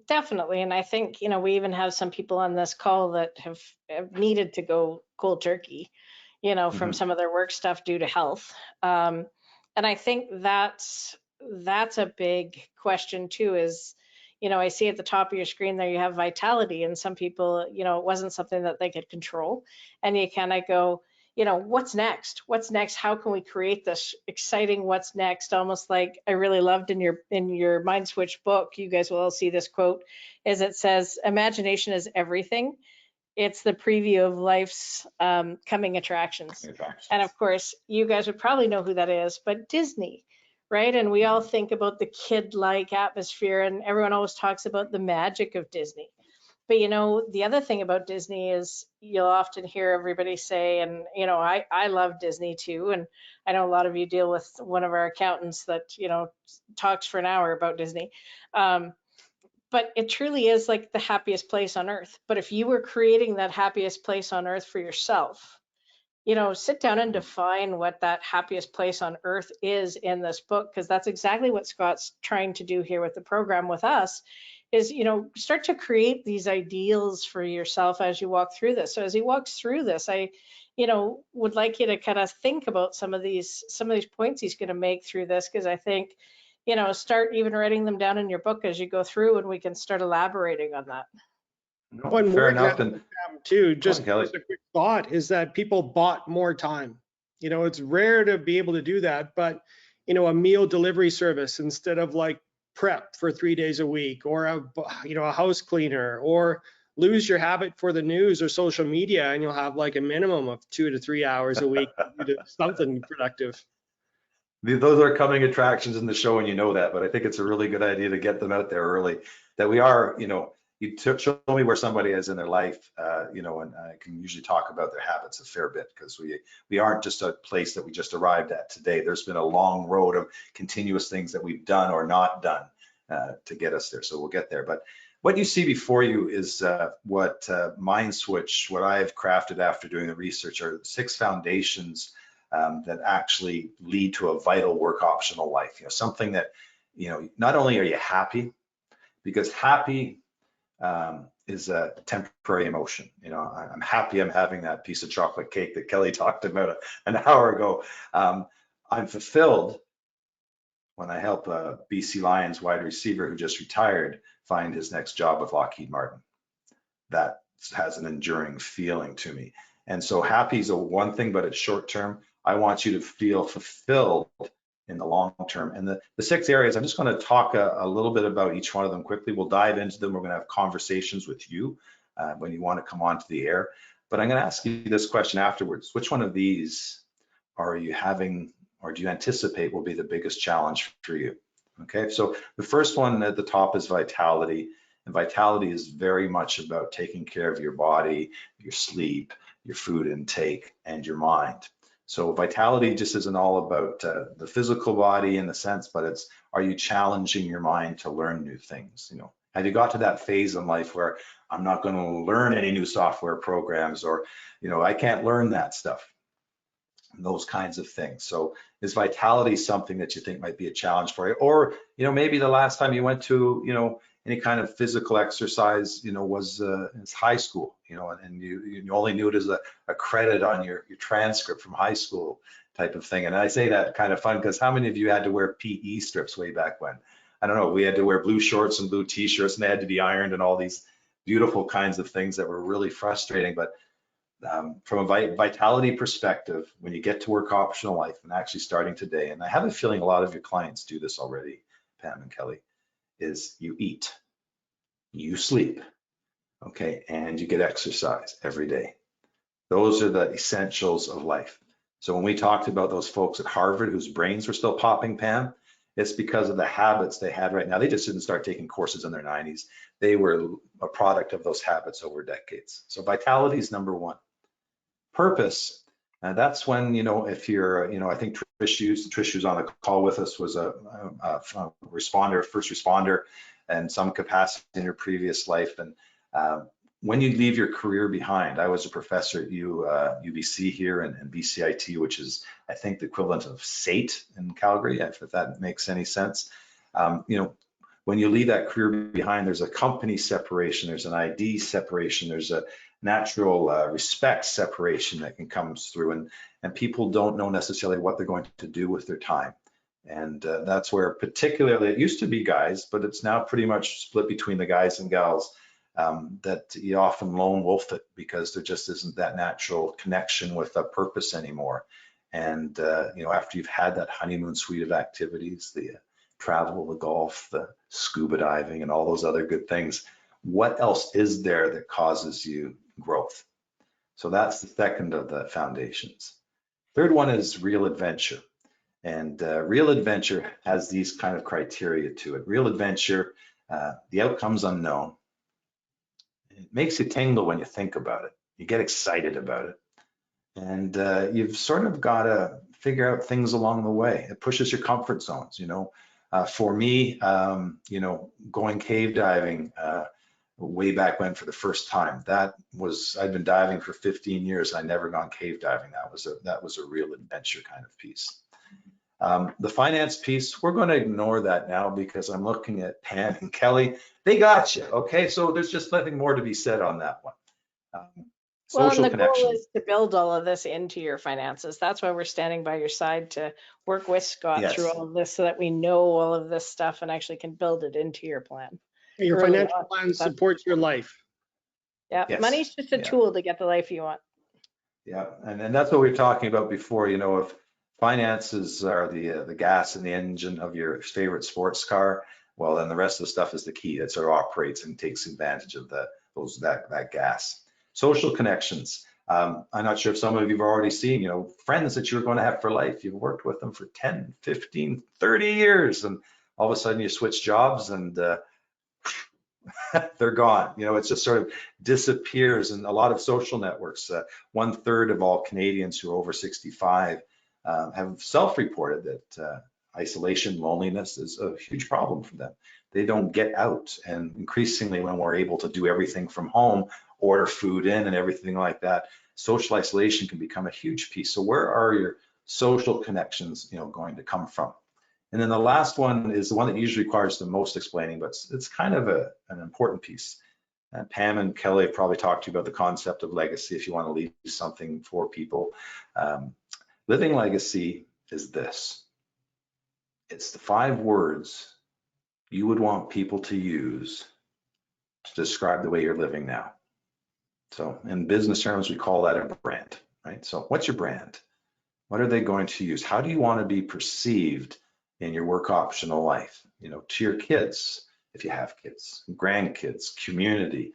Definitely. And I think, we even have some people on this call that have needed to go cold turkey, from some of their work stuff due to health. And I think that's a big question too, is, I see at the top of your screen there you have vitality, and some people, it wasn't something that they could control. And you kind of go, what's next? What's next? How can we create this exciting what's next? Almost like I really loved in your Mind Switch book, you guys will all see this quote, is it says, imagination is everything. It's the preview of life's coming attractions. And of course, you guys would probably know who that is, but Disney, right? And we all think about the kid-like atmosphere, and everyone always talks about the magic of Disney. But the other thing about Disney is you'll often hear everybody say, and I love Disney too, and I know a lot of you deal with one of our accountants that talks for an hour about Disney. But it truly is like the happiest place on earth. But if you were creating that happiest place on earth for yourself, sit down and define what that happiest place on earth is in this book, because that's exactly what Scott's trying to do here with the program with us, is, start to create these ideals for yourself as you walk through this. So as he walks through this, I, would like you to kind of think about some of these points he's going to make through this, because I think, start even writing them down in your book as you go through, and we can start elaborating on that. No, One fair more enough. example, too, just Kelly. a quick thought is that people bought more time. It's rare to be able to do that, but a meal delivery service instead of like prep for 3 days a week, or a house cleaner, or lose your habit for the news or social media, and you'll have like a minimum of 2 to 3 hours a week to do something productive. Those are coming attractions in the show, and you know that, but I think it's a really good idea to get them out there early, that we are, you show me where somebody is in their life, and I can usually talk about their habits a fair bit, because we aren't just a place that we just arrived at today. There's been a long road of continuous things that we've done or not done to get us there. So we'll get there. But what you see before you is what Mind Switch, what I've crafted after doing the research, are 6 foundations that actually lead to a vital work optional life. Something that, not only are you happy, because happy is a temporary emotion. I'm happy I'm having that piece of chocolate cake that Kelly talked about an hour ago. I'm fulfilled when I help a BC Lions wide receiver who just retired find his next job with Lockheed Martin. That has an enduring feeling to me. And so happy is one thing, but it's short term. I want you to feel fulfilled in the long term. And the 6 areas, I'm just going to talk a little bit about each one of them quickly. We'll dive into them. We're going to have conversations with you when you want to come onto the air. But I'm going to ask you this question afterwards. Which one of these are you having, or do you anticipate will be the biggest challenge for you? Okay, so the first one at the top is vitality. And vitality is very much about taking care of your body, your sleep, your food intake, and your mind. So vitality just isn't all about the physical body in the sense, but it's, are you challenging your mind to learn new things? Have you got to that phase in life where I'm not going to learn any new software programs, or, I can't learn that stuff, and those kinds of things. So is vitality something that you think might be a challenge for you? Or, maybe the last time you went to, any kind of physical exercise, was in high school, and you only knew it as a credit on your transcript from high school type of thing. And I say that kind of fun because how many of you had to wear PE strips way back when? I don't know, we had to wear blue shorts and blue t-shirts, and they had to be ironed, and all these beautiful kinds of things that were really frustrating. But from a vitality perspective, when you get to work optional life, and actually starting today, and I have a feeling a lot of your clients do this already, Pam and Kelly, is you eat, you sleep, okay, and you get exercise every day. Those are the essentials of life. So when we talked about those folks at Harvard whose brains were still popping, Pam, it's because of the habits they had right now. They just didn't start taking courses in their 90s. They were a product of those habits over decades. So vitality is number 1. Purpose, that's when, if you're, I think Trish who's on the call with us was a responder, first responder, and some capacity in your previous life. And when you leave your career behind, I was a professor at UBC here and BCIT, which is, I think, the equivalent of SAIT in Calgary, if that makes any sense. When you leave that career behind, there's a company separation, there's an ID separation, there's a natural respect separation that can come through, and people don't know necessarily what they're going to do with their time. And that's where particularly, it used to be guys, but it's now pretty much split between the guys and gals, that you often lone wolf it because there just isn't that natural connection with a purpose anymore. And after you've had that honeymoon suite of activities, the travel, the golf, the scuba diving, and all those other good things, what else is there that causes you growth? So that's the second of the foundations. Third one is real adventure. And real adventure has these kind of criteria to it. Real adventure, the outcome's unknown. It makes you tingle when you think about it. You get excited about it. And you've sort of got to figure out things along the way. It pushes your comfort zones, For me, going cave diving way back when for the first time, I'd been diving for 15 years. I never gone cave diving. That was a real adventure kind of piece. The finance piece, we're going to ignore that now because I'm looking at Pam and Kelly. They got you, okay? So there's just nothing more to be said on that one. Well, and Social the goal connection. is to build all of this into your finances. That's why we're standing by your side to work with Scott Yes. through all of this so that we know all of this stuff and actually can build it into your plan. Your Early financial on. plan supports your life. Yeah, Yes. money's just a Yeah. tool to get the life you want. Yeah, and that's what we were talking about before. If finances are the gas in the engine of your favorite sports car, well, then the rest of the stuff is the key that sort of operates and takes advantage of that gas. Social connections. I'm not sure if some of you have already seen, friends that you're going to have for life. You've worked with them for 10, 15, 30 years, and all of a sudden you switch jobs and they're gone. It just sort of disappears. And a lot of social networks, 1/3 of all Canadians who are over 65 have self-reported that isolation, loneliness is a huge problem for them. They don't get out. And increasingly, when we're able to do everything from home, order food in and everything like that, social isolation can become a huge piece. So where are your social connections, going to come from? And then the last one is the one that usually requires the most explaining, but it's kind of an important piece. And Pam and Kelly have probably talked to you about the concept of legacy if you want to leave something for people. Living legacy is this. It's the 5 words you would want people to use to describe the way you're living now. So in business terms, we call that a brand, right? So what's your brand? What are they going to use? How do you want to be perceived in your work optional life, to your kids, if you have kids, grandkids, community,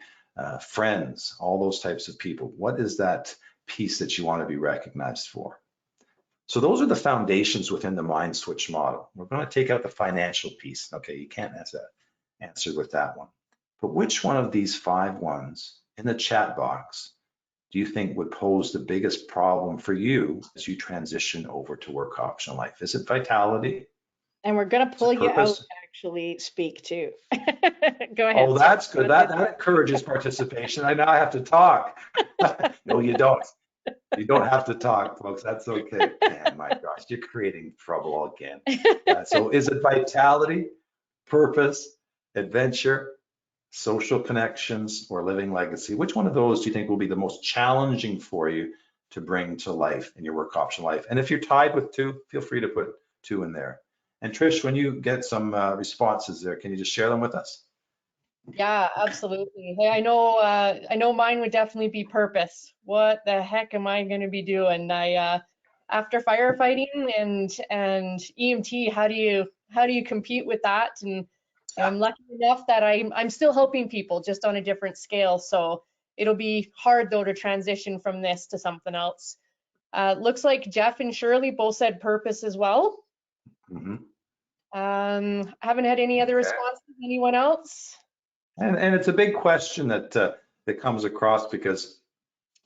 friends, all those types of people? What is that piece that you want to be recognized for? So those are the foundations within the Mind Switch model. We're going to take out the financial piece. Okay, you can't answer with that one. But which one of these 5 ones in the chat box do you think would pose the biggest problem for you as you transition over to work optional life? Is it vitality? And we're going to pull you out purpose? to actually speak too. Go ahead. Oh, that's good. That encourages participation. I now have to talk. No, you don't. You don't have to talk, folks. That's okay. Man, my gosh, you're creating trouble again. So is it vitality, purpose, adventure, social connections, or living legacy? Which one of those do you think will be the most challenging for you to bring to life in your work option life? And if you're tied with 2, feel free to put 2 in there. And Trish, when you get some responses there, can you just share them with us? Yeah, absolutely. Hey, I know mine would definitely be purpose. What the heck am I going to be doing? After firefighting and EMT, how do you compete with that? And I'm lucky enough that I'm still helping people, just on a different scale. So it'll be hard though to transition from this to something else. Looks like Jeff and Shirley both said purpose as well. Mm-hmm. Haven't had any other responses. Anyone else? And it's a big question that comes across because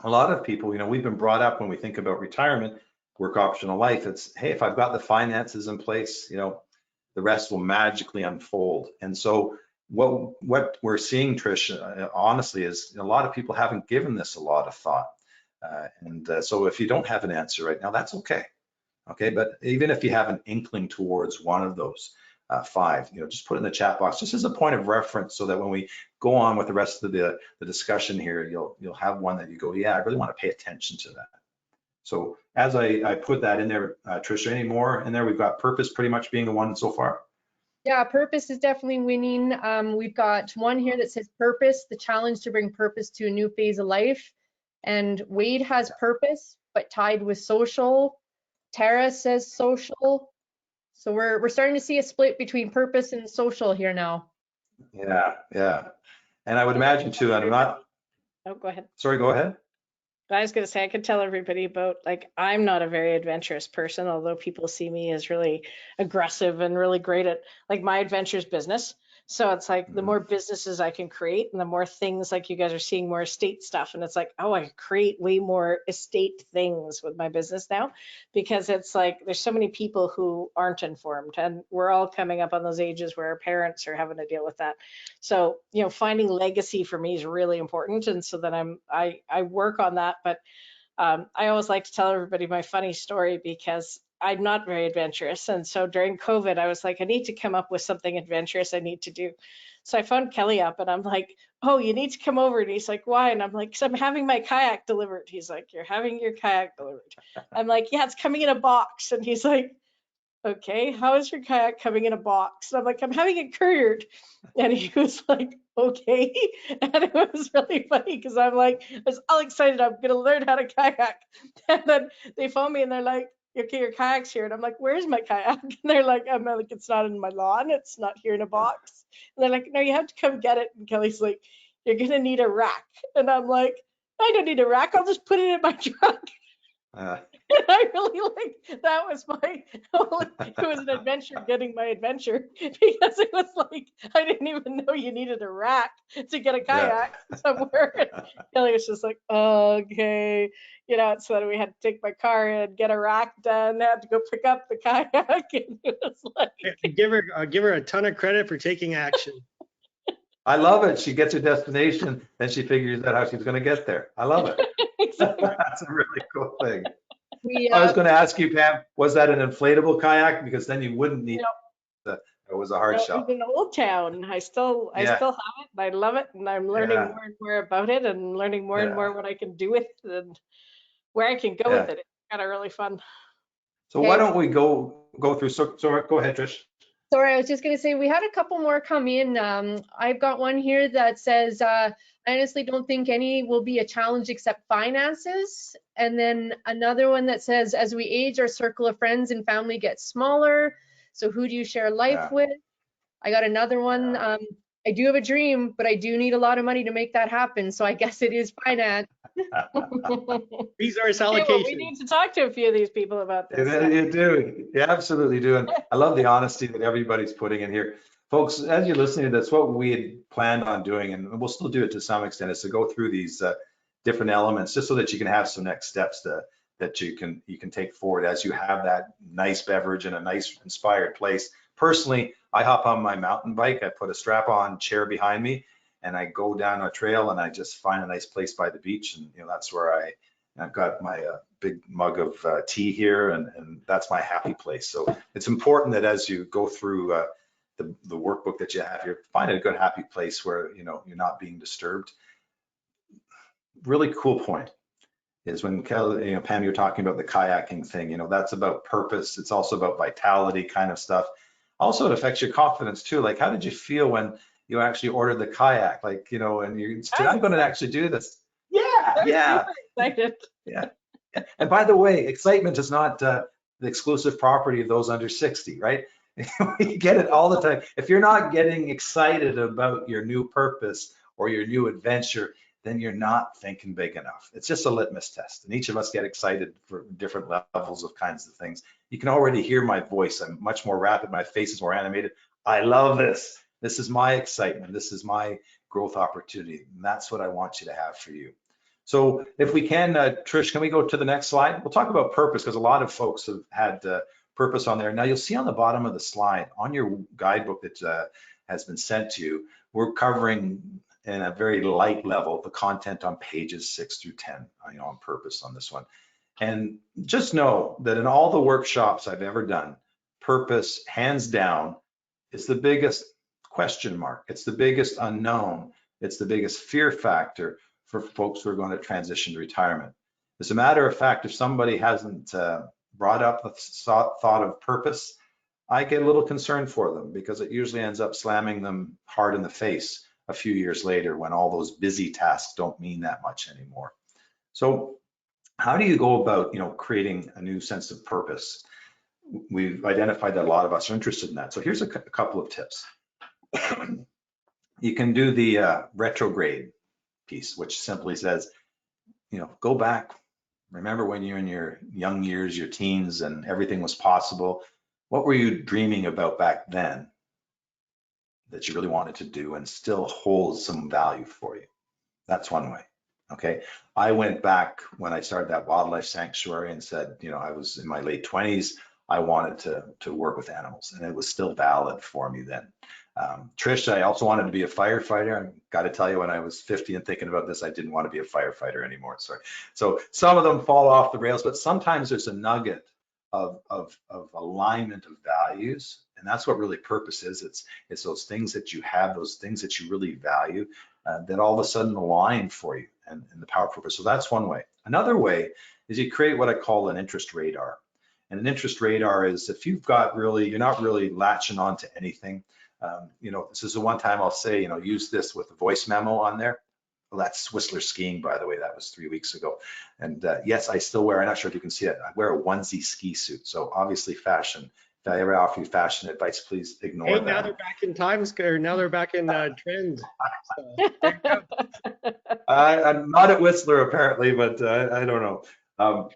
a lot of people, we've been brought up when we think about retirement, work optional life. It's, hey, if I've got the finances in place, the rest will magically unfold. And so what we're seeing, Trish, honestly, is a lot of people haven't given this a lot of thought. So if you don't have an answer right now, that's okay. Okay, but even if you have an inkling towards one of those 5, just put it in the chat box, just as a point of reference, so that when we go on with the rest of the discussion here, you'll have one that you go, yeah, I really want to pay attention to that. So as I put that in there, Tricia, any more in there? We've got purpose pretty much being the one so far. Yeah, purpose is definitely winning. We've got one here that says purpose, the challenge to bring purpose to a new phase of life. And Wade has purpose, but tied with social. Tara says social. So we're starting to see a split between purpose and social here now. Yeah. And I would imagine too, and I'm not, Oh, go ahead. sorry, go ahead. I was going to say, I could tell everybody about, like, I'm not a very adventurous person, although people see me as really aggressive and really great at, like, my adventures business. So it's like the more businesses I can create and the more things, like you guys are seeing more estate stuff. And it's like, oh, I create way more estate things with my business now, because it's like there's so many people who aren't informed, and we're all coming up on those ages where our parents are having to deal with that. So, finding legacy for me is really important. And so then I work on that. But I always like to tell everybody my funny story, because I'm not very adventurous. And so during COVID, I was like, I need to come up with something adventurous I need to do. So I phoned Kelly up and I'm like, oh, you need to come over. And he's like, why? And I'm like, because I'm having my kayak delivered. He's like, you're having your kayak delivered? I'm like, yeah, it's coming in a box. And he's like, okay, how is your kayak coming in a box? And I'm like, I'm having it couriered. And he was like, okay. And it was really funny, because I'm like, I was all excited, I'm going to learn how to kayak. And then they phone me and they're like, okay, your kayak's here. And I'm like, where's my kayak? And they're like, I'm like, it's not in my lawn. It's not here in a box. And they're like, no, you have to come get it. And Kelly's like, you're going to need a rack. And I'm like, I don't need a rack. I'll just put it in my truck. And I really like, that was it was an adventure getting my adventure, because it was like, I didn't even know you needed a rack to get a kayak somewhere. And Kelly was just like, okay, so then we had to take my car and get a rack done, had to go pick up the kayak, and it was like. Give her a ton of credit for taking action. I love it. She gets her destination, then she figures out how she's going to get there. I love it. That's a really cool thing. I was going to ask you, Pam, was that an inflatable kayak? Because then you wouldn't need it was a hard shell. It was in Old Town. I still have it, and I love it, and I'm learning more and more about it, and learning more and more what I can do with it and where I can go with it. It's kind of really fun. So why don't we go through? So go ahead, Trish. Sorry, I was just going to say, we had a couple more come in. I've got one here that says, I honestly don't think any will be a challenge except finances. And then another one that says, as we age, our circle of friends and family gets smaller. So who do you share life with? I got another one. I do have a dream, but I do need a lot of money to make that happen. So I guess it is finance. Resource Well, allocation. we need to talk to a few of these people about this. You do. You absolutely do. And I love the honesty that everybody's putting in here. Folks, as you're listening, that's what we had planned on doing, and we'll still do it to some extent, is to go through these different elements, just so that you can have some next steps that you can take forward as you have that nice beverage in a nice inspired place. Personally, I hop on my mountain bike, I put a strap-on chair behind me, and I go down a trail, and I just find a nice place by the beach, and that's where I've got my big mug of tea here, and that's my happy place. So it's important that as you go through the workbook that you have here, find a good happy place where you're not being disturbed. Really cool point is when Kelly, Pam, you're talking about the kayaking thing. That's about purpose. It's also about vitality kind of stuff. Also, it affects your confidence too. Like, how did you feel when you actually ordered the kayak? Like, and you said, I'm going to actually do this. Yeah. Excited. Yeah. And by the way, excitement is not the exclusive property of those under 60, right? You get it all the time. If you're not getting excited about your new purpose or your new adventure, then you're not thinking big enough. It's just a litmus test. And each of us get excited for different levels of kinds of things. You can already hear my voice. I'm much more rapid. My face is more animated. I love this. This is my excitement. This is my growth opportunity. And that's what I want you to have for you. So if we can, Trish, can we go to the next slide? We'll talk about purpose, because a lot of folks have had purpose on there. Now you'll see on the bottom of the slide on your guidebook that has been sent to you, we're covering in a very light level the content on pages 6 through 10, on purpose on this one. And just know that in all the workshops I've ever done, purpose, hands down, is the biggest question mark. It's the biggest unknown. It's the biggest fear factor for folks who are going to transition to retirement. As a matter of fact, if somebody hasn't brought up the thought of purpose, I get a little concerned for them, because it usually ends up slamming them hard in the face a few years later when all those busy tasks don't mean that much anymore. So how do you go about, creating a new sense of purpose? We've identified that a lot of us are interested in that. So here's a couple of tips. You can do the retrograde piece, which simply says, go back. Remember when you're in your young years, your teens, and everything was possible. What were you dreaming about back then that you really wanted to do and still holds some value for you? That's one way. Okay. I went back when I started that wildlife sanctuary and said, I was in my late 20s. I wanted to work with animals, and it was still valid for me then. Trish, I also wanted to be a firefighter. I got to tell you, when I was 50 and thinking about this, I didn't want to be a firefighter anymore. Sorry. So some of them fall off the rails, but sometimes there's a nugget of alignment of values, and that's what really purpose is. It's those things that you have, those things that you really value, that all of a sudden align for you, and the power of purpose. So that's one way. Another way is you create what I call an interest radar. And an interest radar is if you've got you're not really latching on to anything. This is the one time I'll say, use this with a voice memo on there. Well, that's Whistler skiing, by the way. That was 3 weeks ago. And yes, I still wear, I'm not sure if you can see it, I wear a onesie ski suit. So obviously fashion. If I ever offer you fashion advice, please ignore that. Now they're back in Times Square. Now they're back in trend. So, I'm not at Whistler apparently, but I don't know.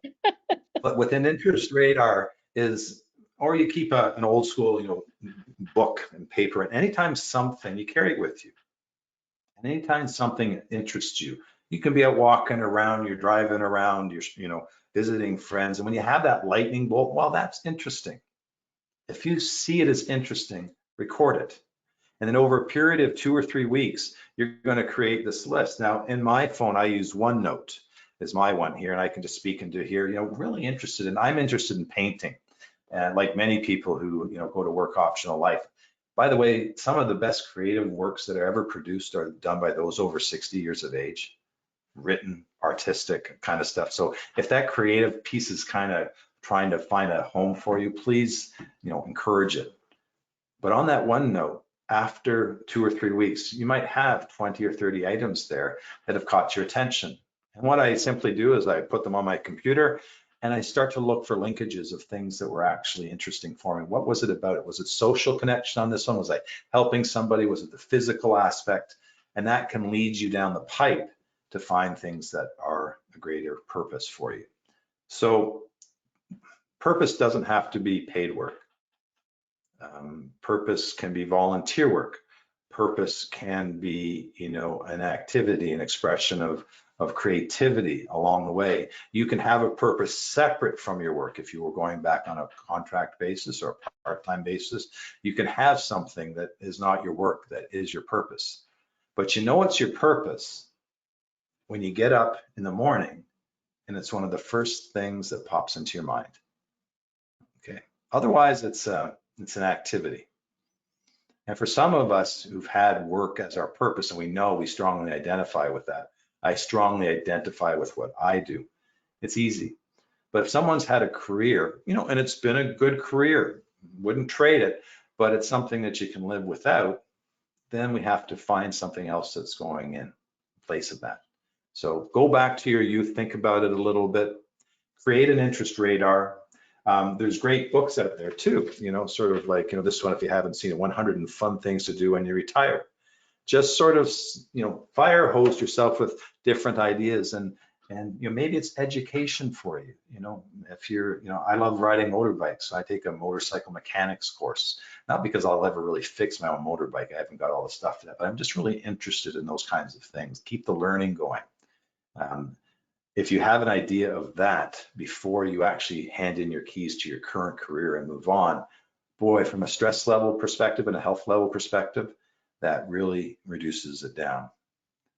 But with an interest radar is, or you keep an old school, book and paper, and anytime something, you carry it with you. And anytime something interests you, you can be out walking around, you're driving around, you're, visiting friends. And when you have that lightning bolt, well, that's interesting. If you see it as interesting, record it. And then over a period of 2 or 3 weeks, you're going to create this list. Now, in my phone, I use OneNote is my one here, and I can just speak into here, really interested in, I'm interested in painting. And like many people who, go to work optional life. By the way, some of the best creative works that are ever produced are done by those over 60 years of age, written, artistic kind of stuff. So if that creative piece is kind of trying to find a home for you, please, encourage it. But on that OneNote, after 2 or 3 weeks, you might have 20 or 30 items there that have caught your attention. And what I simply do is I put them on my computer and I start to look for linkages of things that were actually interesting for me. What was it about it? Was it social connection on this one? Was I helping somebody? Was it the physical aspect? And that can lead you down the pipe to find things that are a greater purpose for you. So purpose doesn't have to be paid work. Purpose can be volunteer work. Purpose can be, an activity, an expression of creativity along the way. You can have a purpose separate from your work. If you were going back on a contract basis or a part-time basis, you can have something that is not your work, that is your purpose. But it's your purpose when you get up in the morning and it's one of the first things that pops into your mind. Okay. Otherwise, it's an activity. And for some of us who've had work as our purpose, and we strongly identify with that. I strongly identify with what I do. It's easy. But if someone's had a career, and it's been a good career, wouldn't trade it, but it's something that you can live without, then we have to find something else that's going in place of that. So go back to your youth, think about it a little bit, create an interest radar. There's great books out there too, sort of like, this one, if you haven't seen it, 100 Fun Things to Do When You Retire. Just sort of, fire hose yourself with different ideas, and maybe it's education for you. If you're, I love riding motorbikes, so I take a motorcycle mechanics course, not because I'll ever really fix my own motorbike. I haven't got all the stuff for that, but I'm just really interested in those kinds of things. Keep the learning going. If you have an idea of that before you actually hand in your keys to your current career and move on, boy, from a stress level perspective and a health level perspective, that really reduces it down.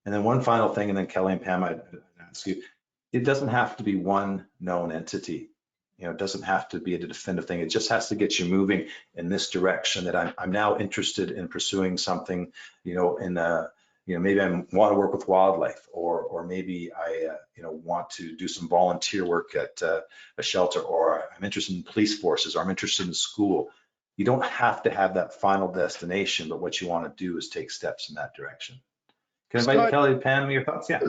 And then one final thing, and then Kelly and Pam, I'd ask you, it doesn't have to be one known entity. You know, it doesn't have to be a definitive thing. It just has to get you moving in this direction, that I'm now interested in pursuing something, you know, in you know, maybe I want to work with wildlife, or maybe I, you know, want to do some volunteer work at a shelter, or I'm interested in police forces, or I'm interested in school. You don't have to have that final destination, but what you want to do is take steps in that direction. Can I invite Scott, Kelly, Pam, your thoughts? Yeah.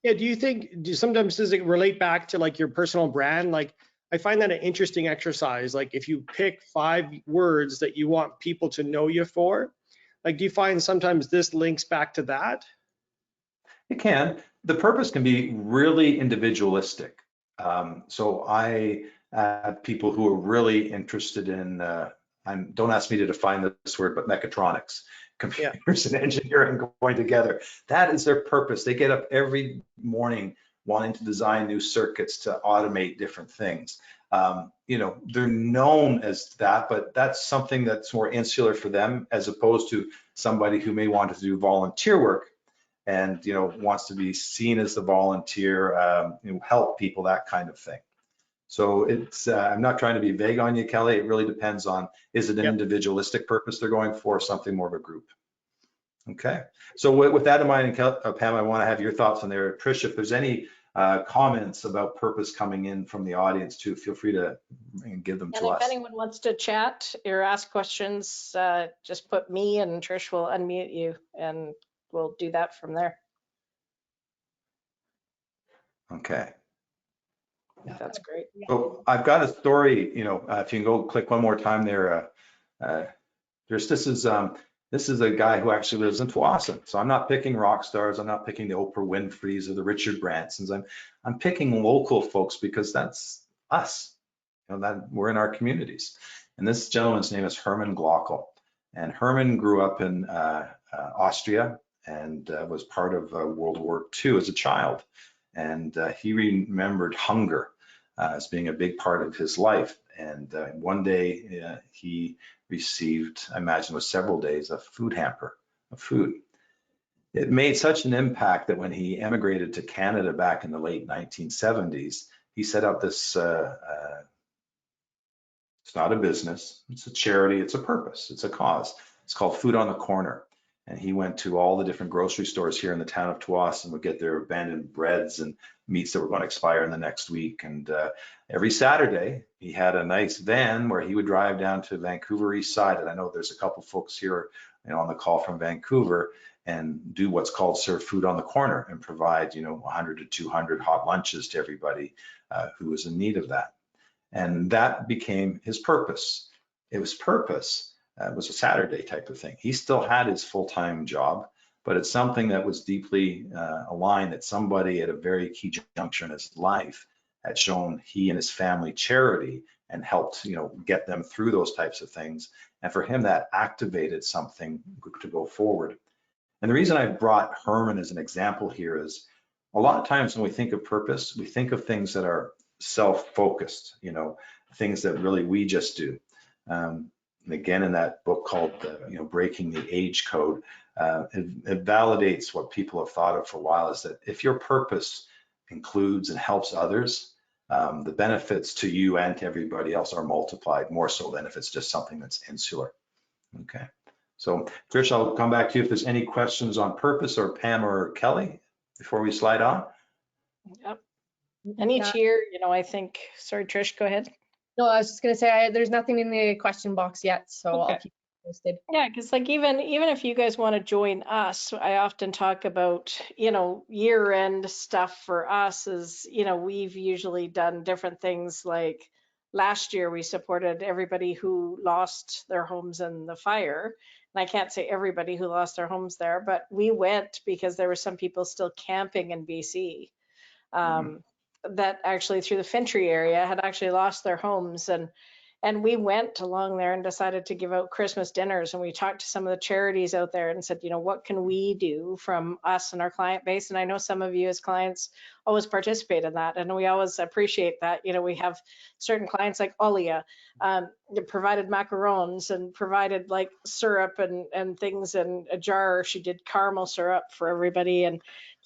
Yeah, do you think, sometimes does it relate back to like your personal brand? Like, I find that an interesting exercise. Like, if you pick 5 words that you want people to know you for, like, do you find sometimes this links back to that? It can. The purpose can be really individualistic. So I have people who are really interested in, don't ask me to define this word, but mechatronics, computers and engineering going together. That is their purpose. They get up every morning wanting to design new circuits to automate different things. You know, they're known as that, but that's something that's more insular for them, as opposed to somebody who may want to do volunteer work and, you know, wants to be seen as the volunteer, you know, help people, that kind of thing. So it's, I'm not trying to be vague on you, Kelly. It really depends on, is it an individualistic purpose they're going for, or something more of a group? Okay. So with that in mind, and Pam, I want to have your thoughts on there. Trish, if there's any comments about purpose coming in from the audience too, feel free to give them to us. And if anyone wants to chat or ask questions, just put me and Trish will unmute you, and we'll do that from there. Okay. That's great. So I've got a story, you know, if you can go click one more time there, this is a guy who actually lives in Tsawwassen. So I'm not picking rock stars. I'm not picking the Oprah Winfreys or the Richard Bransons. I'm picking local folks because that's us. You know, that we're in our communities. And this gentleman's name is Herman Glockel. And Herman grew up in Austria and was part of World War II as a child. And he remembered hunger as being a big part of his life. And one day he received, I imagine it was several days, a food hamper of food. It made such an impact that when he emigrated to Canada back in the late 1970s, he set up this, it's not a business, it's a charity, it's a purpose, it's a cause. It's called Food on the Corner. And he went to all the different grocery stores here in the town of Tsawwassen and would get their abandoned breads and meats that were going to expire in the next week. And every Saturday, he had a nice van where he would drive down to Vancouver East Side. And I know there's a couple folks here, you know, on the call from Vancouver, and do what's called serve food on the corner and provide, you know, 100 to 200 hot lunches to everybody who was in need of that. And that became his purpose. It was purpose. It was a Saturday type of thing. He still had his full-time job, but it's something that was deeply aligned, that somebody at a very key juncture in his life had shown he and his family charity and helped, you know, get them through those types of things. And for him, that activated something to go forward. And the reason I brought Herman as an example here is a lot of times when we think of purpose, we think of things that are self-focused, you know, things that really we just do. And again, in that book called, you know, Breaking the Age Code, it validates what people have thought of for a while, is that if your purpose includes and helps others, the benefits to you and to everybody else are multiplied, more so than if it's just something that's insular. Okay. So Trish, I'll come back to you if there's any questions on purpose, or Pam or Kelly, before we slide on. Yep. And each year, you know, I think, sorry, Trish, go ahead. No, I was just going to say, there's nothing in the question box yet, so Okay. I'll keep you posted. Yeah, because like even if you guys want to join us, I often talk about, you know, year-end stuff for us is, you know, we've usually done different things. Like last year, we supported everybody who lost their homes in the fire. And I can't say everybody who lost their homes there, but we went because there were some people still camping in BC. That actually through the Fintry area had actually lost their homes. And And we went along there and decided to give out Christmas dinners. And we talked to some of the charities out there and said, you know, what can we do from us and our client base? And I know some of you as clients always participate in that. And we always appreciate that. You know, we have certain clients like Olia, that provided macarons and provided like syrup and things in a jar. She did caramel syrup for everybody. And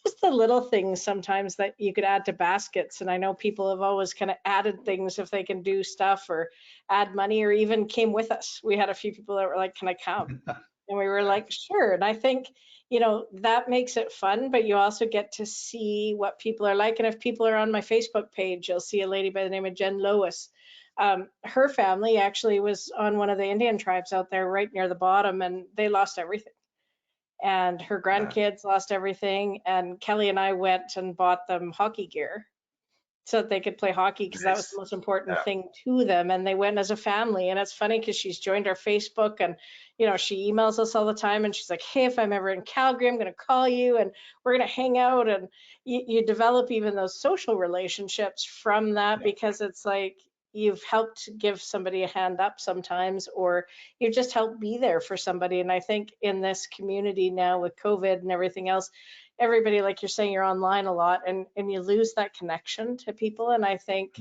just the little things sometimes that you could add to baskets. And I know people have always kind of added things if they can do stuff or add money, or even came with us. We had a few people that were like, can I come? And we were like, sure. And I think, you know, that makes it fun, but you also get to see what people are like. And if people are on my Facebook page, you'll see a lady by the name of Jen Lois. Her family actually was on one of the Indian tribes out there right near the bottom, and they lost everything. And her grandkids lost everything. And Kelly and I went and bought them hockey gear so that they could play hockey, because that was the most important thing to them. And they went as a family. And it's funny because she's joined our Facebook, and, you know, she emails us all the time, and she's like, hey, if I'm ever in Calgary, I'm going to call you and we're going to hang out. And you develop even those social relationships from that, because it's like you've helped give somebody a hand up sometimes, or you've just helped be there for somebody. And I think in this community now with COVID and everything else, everybody, like you're saying, you're online a lot, and you lose that connection to people. And I think,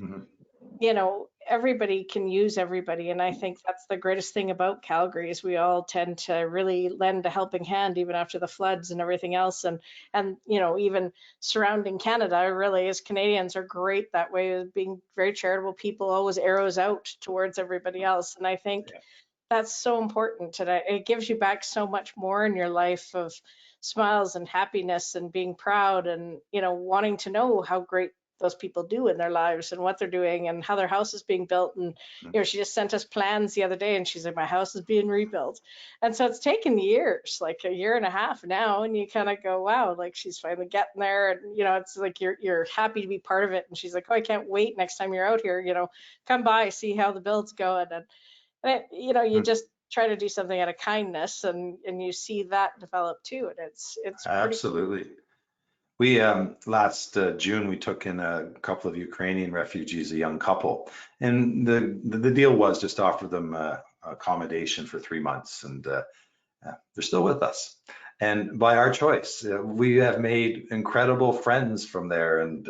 you know, everybody can use everybody. And I think that's the greatest thing about Calgary, is we all tend to really lend a helping hand even after the floods and everything else. And you know, even surrounding Canada, really, as Canadians are great that way, being very charitable people, always arrows out towards everybody else. And I think that's so important. And it gives you back so much more in your life of smiles and happiness and being proud, and, you know, wanting to know how great those people do in their lives and what they're doing and how their house is being built. And, you know, she just sent us plans the other day, and she's like, my house is being rebuilt. And so it's taken years, like a year and a half now. And you kind of go, wow, like she's finally getting there. And, you know, it's like you're happy to be part of it. And she's like, oh, I can't wait next time you're out here, you know, come by, see how the build's going. And it, you know, you just try to do something out of kindness, and you see that develop too. And it's absolutely cool. We last June, we took in a couple of Ukrainian refugees, a young couple, and the deal was just offer them accommodation for 3 months, and they're still with us, and by our choice. We have made incredible friends from there, and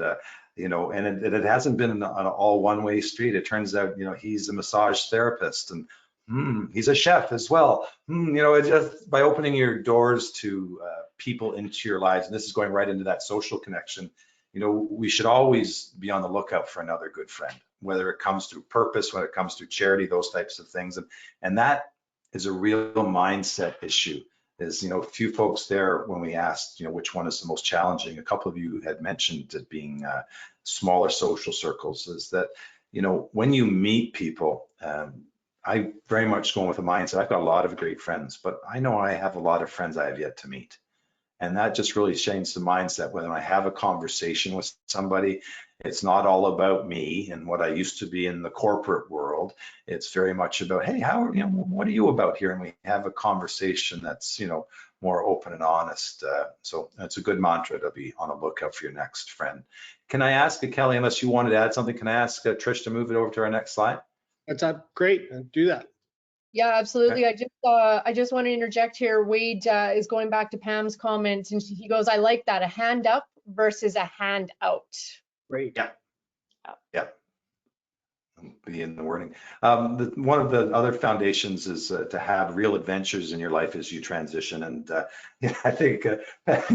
you know, and it hasn't been an all one-way street. It turns out, you know, he's a massage therapist, and he's a chef as well. You know, it just by opening your doors to people into your lives, and this is going right into that social connection. You know, we should always be on the lookout for another good friend, whether it comes through purpose, when it comes through charity, those types of things. And that is a real mindset issue. Is, you know, a few folks there, when we asked, you know, which one is the most challenging, a couple of you had mentioned it being smaller social circles. Is that, you know, when you meet people, I very much go with a mindset. I've got a lot of great friends, but I know I have a lot of friends I have yet to meet. And that just really changed the mindset. When I have a conversation with somebody, it's not all about me and what I used to be in the corporate world. It's very much about, hey, how, you know, what are you about here? And we have a conversation that's, you know, more open and honest. So it's a good mantra to be on the lookout for your next friend. Can I ask Kelly, unless you wanted to add something, can I ask Trish to move it over to our next slide? That's great. Do that. Yeah, absolutely. Okay. I just want to interject here. Wade is going back to Pam's comments, and he goes, I like that, a hand up versus a hand out. Great. Yeah. Yeah. Be in the wording. One of the other foundations is to have real adventures in your life as you transition. And you know, I think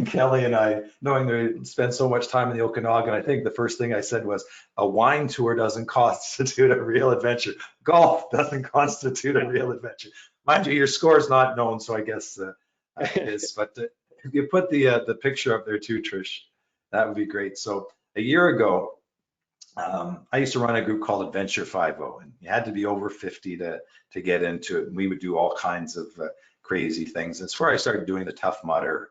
Kelly and I, knowing they spend so much time in the Okanagan, I think the first thing I said was, a wine tour doesn't constitute a real adventure. Golf doesn't constitute a real adventure. Mind you, your score is not known, so I guess it is. But if you put the picture up there too, Trish, that would be great. So a year ago, I used to run a group called Adventure 5-0, and you had to be over 50 to get into it. And we would do all kinds of crazy things. That's where I started doing the Tough Mudder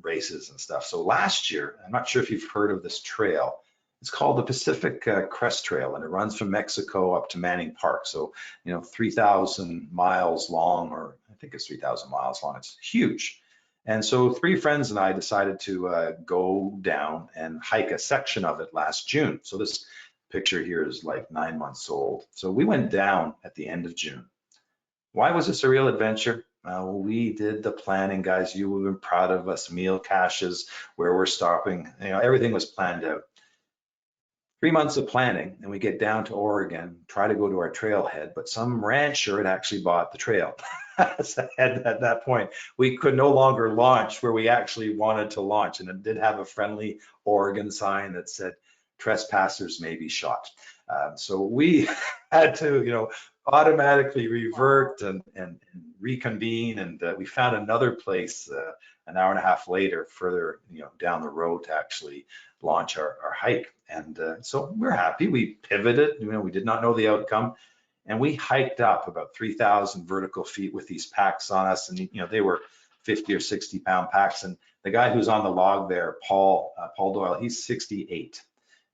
races and stuff. So last year, I'm not sure if you've heard of this trail. It's called the Pacific Crest Trail, and it runs from Mexico up to Manning Park. So, you know, 3,000 miles long, or I think it's 3,000 miles long. It's huge. And so 3 friends and I decided to go down and hike a section of it last June. So this picture here is like 9 months old. So we went down at the end of June. Why was this a real adventure? We did the planning, guys. You would have been proud of us. Meal caches, where we're stopping, everything was planned out. 3 months of planning, and we get down to Oregon, try to go to our trailhead, but some rancher had actually bought the trail. So at that point, we could no longer launch where we actually wanted to launch, and it did have a friendly Oregon sign that said, "Trespassers may be shot." So we had to, automatically revert and reconvene, and we found another place an hour and a half later, further down the road, to actually launch our hike. And so we're happy. We pivoted. We did not know the outcome, and we hiked up about 3,000 vertical feet with these packs on us, and they were 50 or 60 pound packs. And the guy who's on the log there, Paul Doyle, he's 68,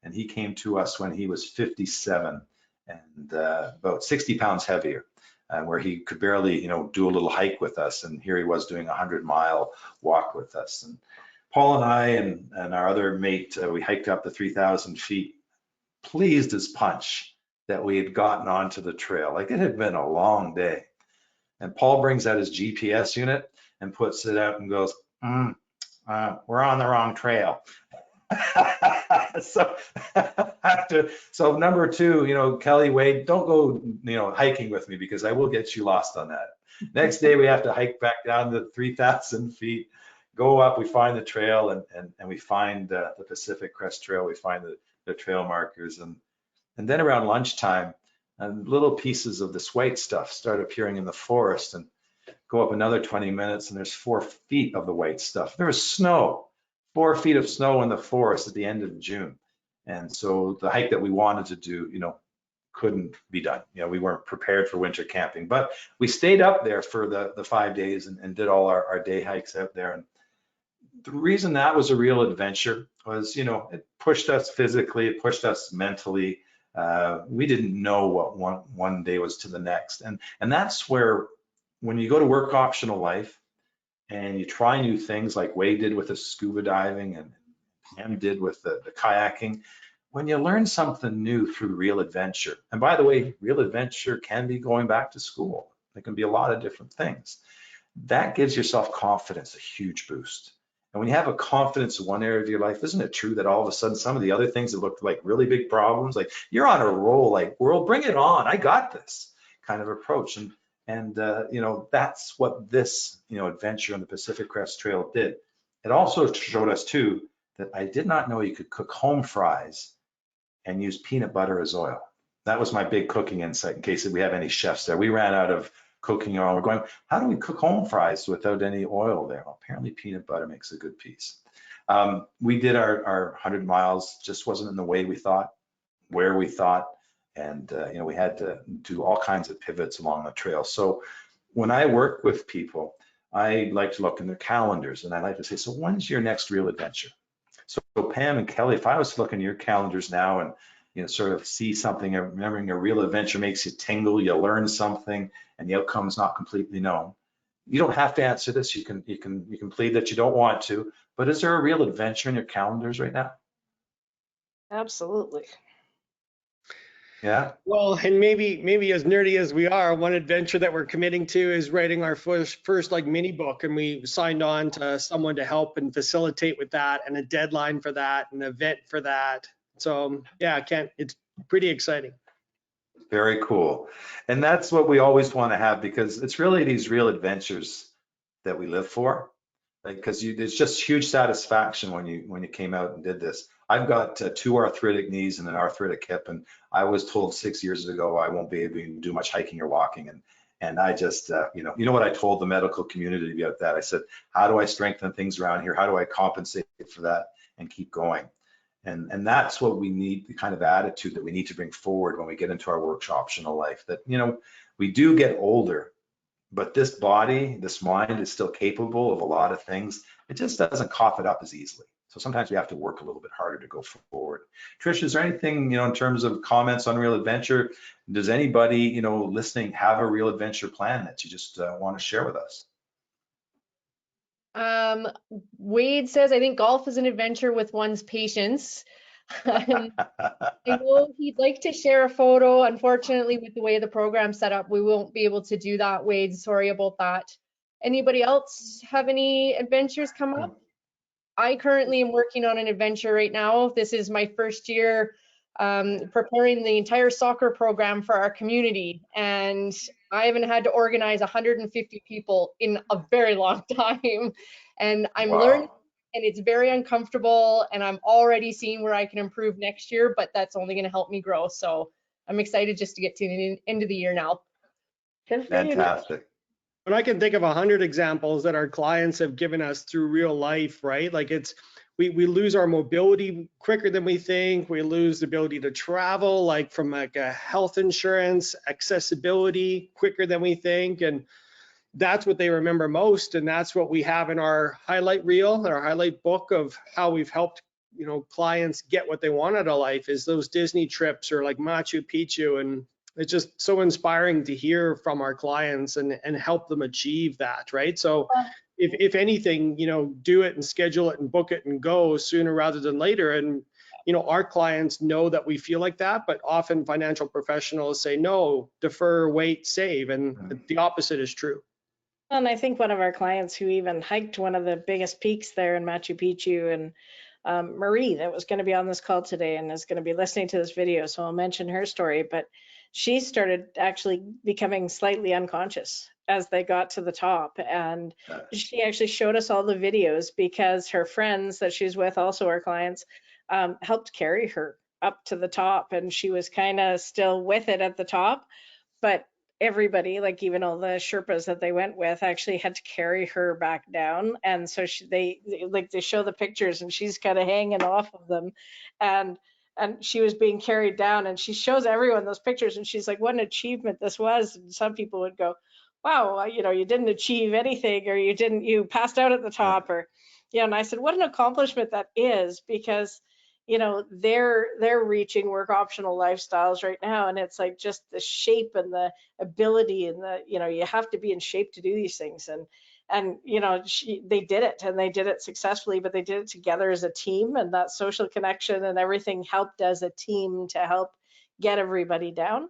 and he came to us when he was 57 and about 60 pounds heavier, where he could barely, do a little hike with us. And here he was doing a 100-mile walk with us. And Paul and I and our other mate, we hiked up the 3,000 feet, pleased as punch that we had gotten onto the trail. Like, it had been a long day. And Paul brings out his GPS unit and puts it out and goes, "We're on the wrong trail." So number two, Kelly, Wade, don't go, hiking with me, because I will get you lost on that. Next day, we have to hike back down to 3,000 feet, go up, we find the trail, and we find the Pacific Crest Trail. We find the trail markers. And then around lunchtime, little pieces of this white stuff start appearing in the forest, and go up another 20 minutes, and there's 4 feet of the white stuff. There was snow. 4 feet of snow in the forest at the end of June. And so the hike that we wanted to do, couldn't be done. We weren't prepared for winter camping, but we stayed up there for the 5 days and did all our day hikes out there. And the reason that was a real adventure was, it pushed us physically, it pushed us mentally. We didn't know what one day was to the next. And that's where, when you go to work optional life, and you try new things like Wade did with the scuba diving and Pam did with the kayaking, when you learn something new through real adventure, and by the way, real adventure can be going back to school. It can be a lot of different things. That gives yourself confidence, a huge boost. And when you have a confidence in one area of your life, isn't it true that all of a sudden some of the other things that looked like really big problems, like you're on a roll, like, world, bring it on, I got this kind of approach. And that's what this, adventure on the Pacific Crest Trail did. It also showed us too that I did not know you could cook home fries and use peanut butter as oil. That was my big cooking insight, in case we have any chefs there. We ran out of cooking oil. We're going, how do we cook home fries without any oil there? Well, apparently peanut butter makes a good piece. We did our 100 miles, just wasn't in the way we thought, where we thought. And we had to do all kinds of pivots along the trail. So when I work with people, I like to look in their calendars, and I like to say, so when's your next real adventure? So Pam and Kelly, if I was to look in your calendars now and sort of see something, remembering a real adventure makes you tingle, you learn something, and the outcome is not completely known. You don't have to answer this. You can plead that you don't want to, but is there a real adventure in your calendars right now? Absolutely. Yeah. Well, and maybe as nerdy as we are, one adventure that we're committing to is writing our first like mini book, and we signed on to someone to help and facilitate with that, and a deadline for that, an event for that. So yeah, it's pretty exciting. Very cool. And that's what we always want to have, because it's really these real adventures that we live for. Like, because there's just huge satisfaction when you came out and did this. I've got 2 arthritic knees and an arthritic hip, and I was told 6 years ago I won't be able to do much hiking or walking. And I just, you know what I told the medical community about that? I said, how do I strengthen things around here? How do I compensate for that and keep going? And that's what we need, the kind of attitude that we need to bring forward when we get into our work optional life. That, we do get older, but this body, this mind is still capable of a lot of things. It just doesn't cough it up as easily. So sometimes we have to work a little bit harder to go forward. Trish, is there anything, in terms of comments on real adventure? Does anybody, listening have a real adventure plan that you just want to share with us? Wade says, I think golf is an adventure with one's patience. And I know he'd like to share a photo. Unfortunately, with the way the program's set up, we won't be able to do that, Wade. Sorry about that. Anybody else have any adventures come up? I currently am working on an adventure right now. This is my first year preparing the entire soccer program for our community. And I haven't had to organize 150 people in a very long time. And I'm learning, and it's very uncomfortable. And I'm already seeing where I can improve next year, but that's only going to help me grow. So I'm excited just to get to the end of the year now. Good for you. Fantastic. But I can think of 100 examples that our clients have given us through real life, right? Like we lose our mobility quicker than we think. We lose the ability to travel, like from like a health insurance, accessibility quicker than we think. And that's what they remember most. And that's what we have in our highlight reel, our highlight book of how we've helped, you know, clients get what they want out of life, is those Disney trips or like Machu Picchu. And it's just so inspiring to hear from our clients and help them achieve that, right? So if anything, you know, do it and schedule it and book it and go sooner rather than later. And, you know, our clients know that we feel like that, but often financial professionals say, no, defer, wait, save. And the opposite is true. And I think one of our clients who even hiked one of the biggest peaks there in Machu Picchu, and Marie, that was going to be on this call today and is going to be listening to this video, so I'll mention her story, but she started actually becoming slightly unconscious as they got to the top. And she actually showed us all the videos because her friends that she's with, also our clients, helped carry her up to the top. And she was kind of still with it at the top, but everybody, like even all the Sherpas that they went with, actually had to carry her back down. And so they show the pictures and she's kind of hanging off of them. And she was being carried down, and she shows everyone those pictures, and she's like, what an achievement this was. And some people would go, wow, you know, you didn't achieve anything, or you passed out at the top, or, you know, and I said, what an accomplishment that is, because, you know, they're reaching work optional lifestyles right now. And it's like just the shape and the ability and the, you know, you have to be in shape to do these things. And you know, they did it, and they did it successfully, but they did it together as a team, and that social connection and everything helped as a team to help get everybody down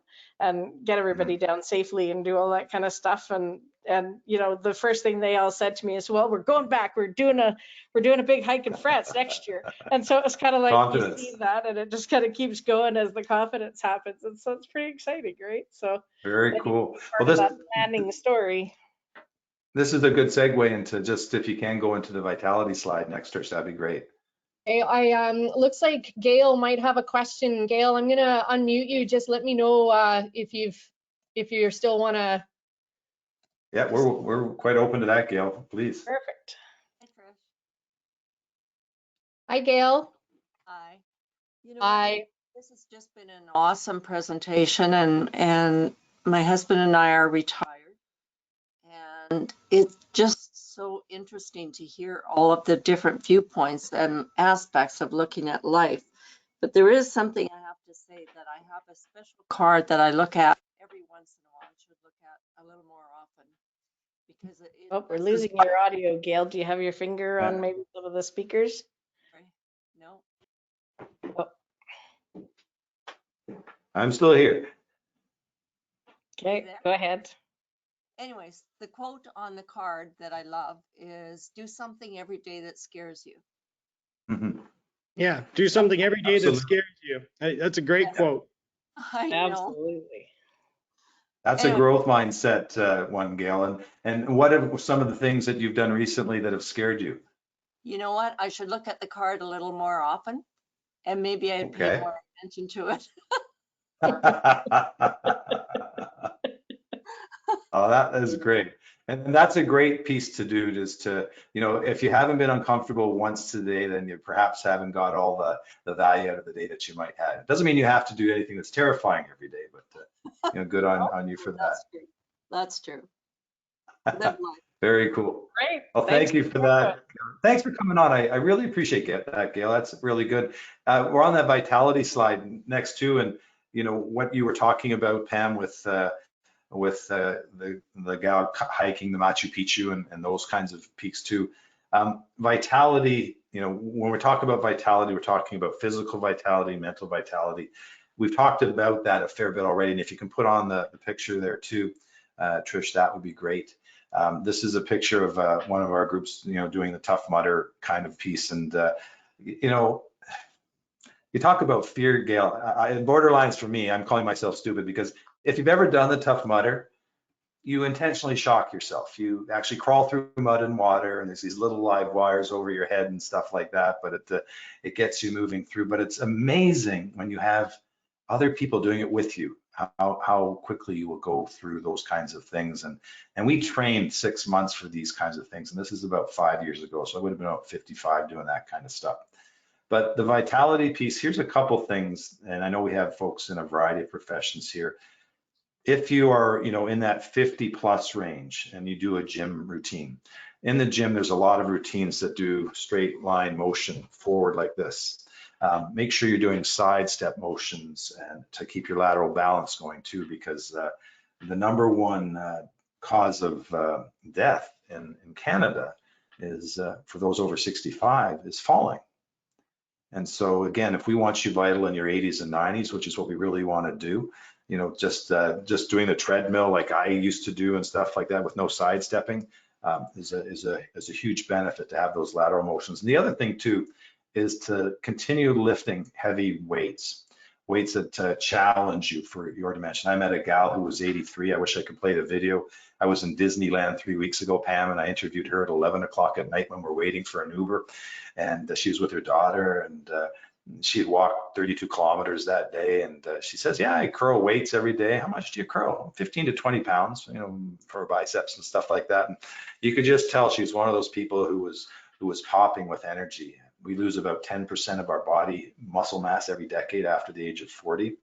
safely and do all that kind of stuff. And you know, the first thing they all said to me is, well, we're going back, we're doing a big hike in France next year. And so it's kind of like confidence. You see that, and it just kind of keeps going as the confidence happens. And so it's pretty exciting, right? So very cool. Well, this landing story. This is a good segue into, just if you can go into the vitality slide next, Trish, that'd be great. Hey, looks like Gail might have a question. Gail, I'm gonna unmute you. Just let me know if you still wanna. Yeah, we're quite open to that, Gail. Please. Perfect. Hi, Trish. Hi, Gail. Hi. You know, Hi. This has just been an awesome presentation, and my husband and I are retired. And it's just so interesting to hear all of the different viewpoints and aspects of looking at life. But there is something I have to say, that I have a special card that I look at every once in a while. I should look at a little more often. Because we're losing your audio, Gail. Do you have your finger on maybe some of the speakers? No. Oh. I'm still here. Okay, go ahead. Anyways, the quote on the card that I love is, do something every day that scares you. Mm-hmm. Yeah, do something every day that scares you. That's a great quote. I know. Absolutely. That's a growth mindset one, Gail. And what are some of the things that you've done recently that have scared you? You know what? I should look at the card a little more often, and maybe I'd pay more attention to it. Oh, that is great. And that's a great piece to do, just to, you know, if you haven't been uncomfortable once today, then you perhaps haven't got all the value out of the day that you might have. It doesn't mean you have to do anything that's terrifying every day, but you know, good on you for that. That's true. Live life. Very cool. Great. Well, thank you for that. Thanks for coming on. I really appreciate that, Gail. That's really good. We're on that vitality slide next to, and you know what you were talking about, Pam, with the gal hiking the Machu Picchu and those kinds of peaks too. Vitality, you know, when we're talking about vitality, we're talking about physical vitality, mental vitality. We've talked about that a fair bit already. And if you can put on the picture there too, Trish, that would be great. This is a picture of one of our groups, you know, doing the Tough Mudder kind of piece. And, you know, you talk about fear, Gail. Borderlines for me, I'm calling myself stupid because if you've ever done the Tough Mudder, you intentionally shock yourself. You actually crawl through mud and water, and there's these little live wires over your head and stuff like that, but it gets you moving through. But it's amazing when you have other people doing it with you, how quickly you will go through those kinds of things. And we trained 6 months for these kinds of things, and this is about 5 years ago, so I would have been about 55 doing that kind of stuff. But the vitality piece, here's a couple things, and I know we have folks in a variety of professions here. If you are, you know, in that 50+ range and you do a gym routine, in the gym, there's a lot of routines that do straight line motion forward like this. Make sure you're doing side step motions and to keep your lateral balance going too, because the number one cause of death in Canada is for those over 65 is falling. And so again, if we want you vital in your 80s and 90s, which is what we really want to do, you know, just doing the treadmill like I used to do and stuff like that with no sidestepping is a huge benefit to have those lateral motions. And the other thing too is to continue lifting heavy weights that challenge you for your dimension. I met a gal who was 83. I wish I could play the video. I was in Disneyland 3 weeks ago, Pam, and I interviewed her at 11 o'clock at night when we're waiting for an Uber. And she was with her daughter, and she had walked 32 kilometers that day. And she says, yeah, I curl weights every day. How much do you curl? 15 to 20 pounds, you know, for biceps and stuff like that. And you could just tell she's one of those people who was popping with energy. We lose about 10% of our body muscle mass every decade after the age of 40.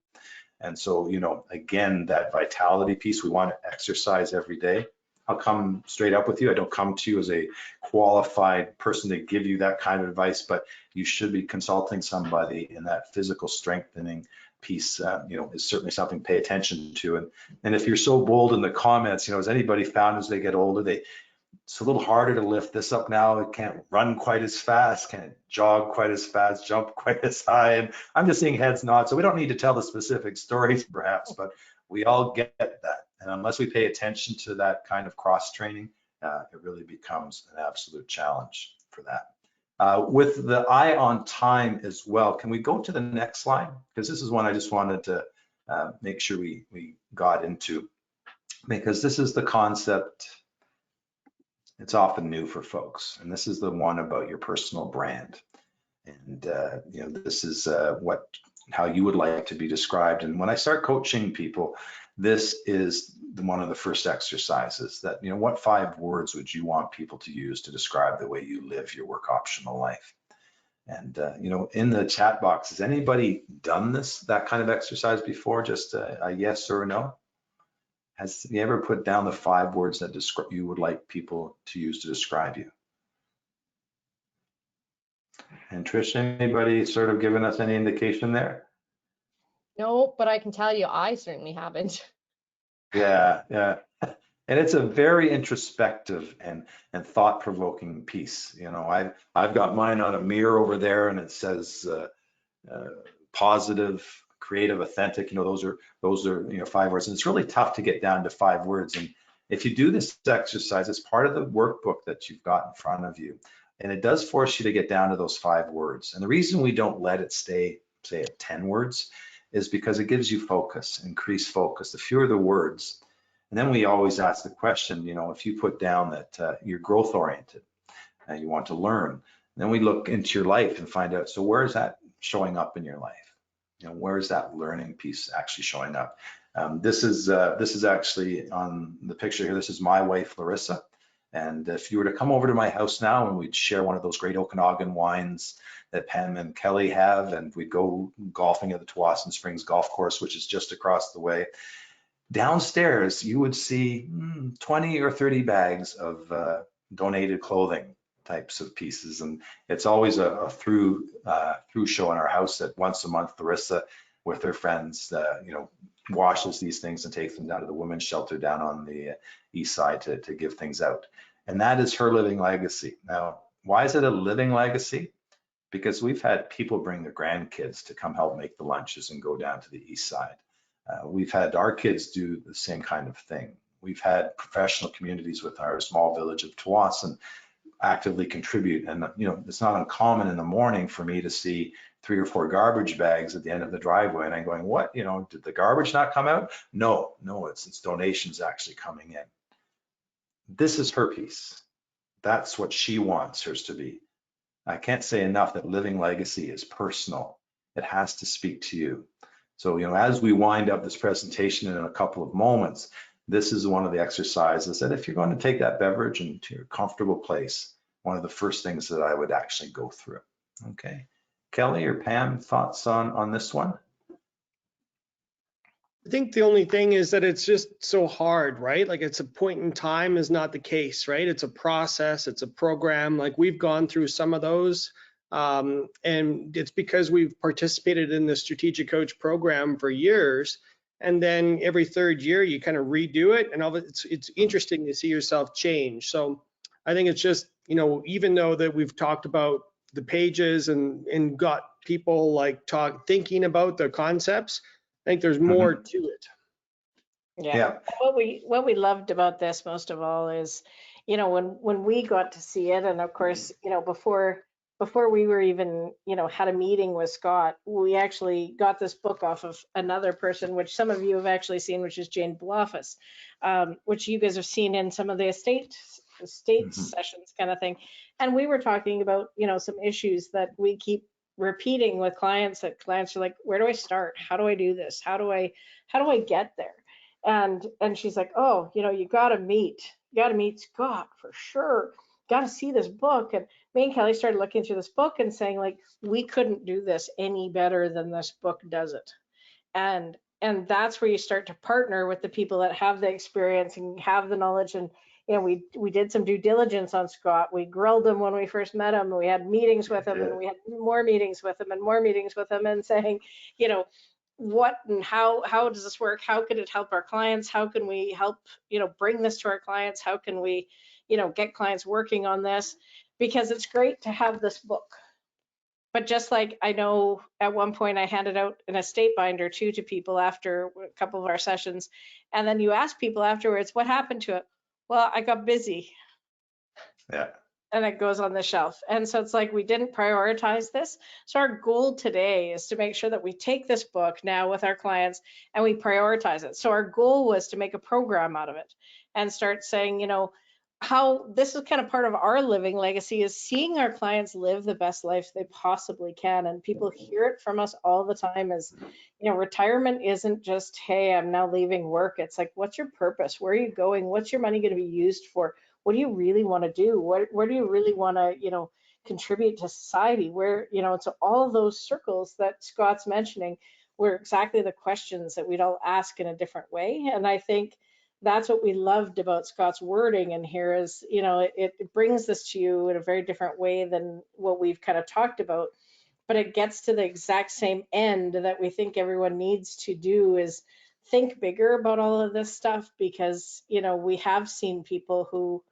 And so, you know, again, that vitality piece, we want to exercise every day. I'll come straight up with you. I don't come to you as a qualified person to give you that kind of advice, but you should be consulting somebody in that physical strengthening piece, you know, is certainly something to pay attention to. And if you're so bold in the comments, you know, has anybody found as they get older, it's a little harder to lift this up now. It can't run quite as fast, can't jog quite as fast, jump quite as high. And I'm just seeing heads nod. So we don't need to tell the specific stories perhaps, but we all get that. And unless we pay attention to that kind of cross training, it really becomes an absolute challenge for that. With the eye on time as well, can we go to the next slide? Because this is one I just wanted to make sure we got into, because this is the concept. It's often new for folks, and this is the one about your personal brand. And you know, this is how you would like to be described. And when I start coaching people, this is one of the first exercises that, you know, what 5 words would you want people to use to describe the way you live your work optional life? And you know, in the chat box, has anybody done that kind of exercise before? Just a yes or a no? Has you ever put down the 5 words that you would like people to use to describe you? And Trish, anybody sort of given us any indication there? No, but I can tell you, I certainly haven't. Yeah. And it's a very introspective and thought-provoking piece. You know, I've got mine on a mirror over there, and it says positive, creative, authentic. You know, those are you know 5 words, and it's really tough to get down to 5 words. And if you do this exercise, it's part of the workbook that you've got in front of you, and it does force you to get down to those 5 words. And the reason we don't let it stay, say, at 10 words is because it gives you focus, increased focus. The fewer the words. And then we always ask the question, you know, if you put down that you're growth oriented and you want to learn, then we look into your life and find out, so where is that showing up in your life? You know, where is that learning piece actually showing up? This is actually on the picture here. This is my wife, Larissa. And if you were to come over to my house now and we'd share one of those great Okanagan wines that Pam and Kelly have, and we'd go golfing at the Tsawwassen Springs Golf Course, which is just across the way. Downstairs, you would see 20 or 30 bags of donated clothing types of pieces. And it's always a through show in our house that once a month, Larissa with her friends, you know, washes these things and takes them down to the women's shelter down on the east side to give things out. And that is her living legacy. Now, Why is it a living legacy? Because we've had people bring their grandkids to come help make the lunches and go down to the east side. We've had our kids do the same kind of thing. We've had professional communities with our small village of Tawasin actively contribute. And, you know, it's not uncommon in the morning for me to see 3 or 4 garbage bags at the end of the driveway. And I'm going, what, you know, did the garbage not come out? No, it's donations actually coming in. This is her piece. That's what she wants hers to be. I can't say enough that living legacy is personal. It has to speak to you. So, you know, as we wind up this presentation in a couple of moments, this is one of the exercises that if you're going to take that beverage into your comfortable place, one of the first things that I would actually go through. Okay. Kelly or Pam, thoughts on this one? I think the only thing is that it's just so hard, right? Like it's a point in time is not the case, right? It's a process, it's a program. Like we've gone through some of those. And it's because we've participated in the Strategic Coach program for years. And then every 3rd year you kind of redo it, and it's interesting to see yourself change. So I think it's just, you know, even though that we've talked about the pages and got people like thinking about the concepts, I think there's more to it. Yeah. What we loved about this most of all is, you know, when we got to see it, and of course, you know, before we were even, you know, had a meeting with Scott, we actually got this book off of another person, which some of you have actually seen, which is Jane Blofis, which you guys have seen in some of the estate sessions kind of thing. And we were talking about, you know, some issues that we keep repeating with clients, that clients are like, where do I start? How do I do this? How do I get there? And she's like, oh, you know, you got to meet Scott for sure. Got to see this book. And me and Kelly started looking through this book and saying, like, we couldn't do this any better than this book does it. And that's where you start to partner with the people that have the experience and have the knowledge. And you know, we did some due diligence on Scott. We grilled him when we first met him. We had meetings with him, and we had more meetings with him and more meetings with him, and saying, you know, what and how does this work? How could it help our clients? How can we help, you know, bring this to our clients? How can we, you know, get clients working on this? Because it's great to have this book. But just like I know at one point I handed out an estate binder to people after a couple of our sessions, and then you ask people afterwards, what happened to it? Well, I got busy. Yeah. And it goes on the shelf. And so it's like we didn't prioritize this. So our goal today is to make sure that we take this book now with our clients and we prioritize it. So our goal was to make a program out of it and start saying, you know, how this is kind of part of our living legacy is seeing our clients live the best life they possibly can. And people hear it from us all the time as, you know, retirement isn't just, hey, I'm now leaving work. It's like, what's your purpose? Where are you going? What's your money going to be used for? What do you really want to do? Where do you really want to, you know, contribute to society? Where, you know, it's all of those circles that Scott's mentioning were exactly the questions that we'd all ask in a different way. And I think that's what we loved about Scott's wording in here is, you know, it brings this to you in a very different way than what we've kind of talked about, but it gets to the exact same end that we think everyone needs to do is think bigger about all of this stuff, because, you know, we have seen people who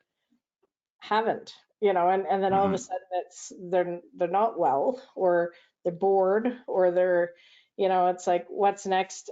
haven't, you know, and then all of a sudden they're not well, or they're bored, or they're, you know, it's like, what's next?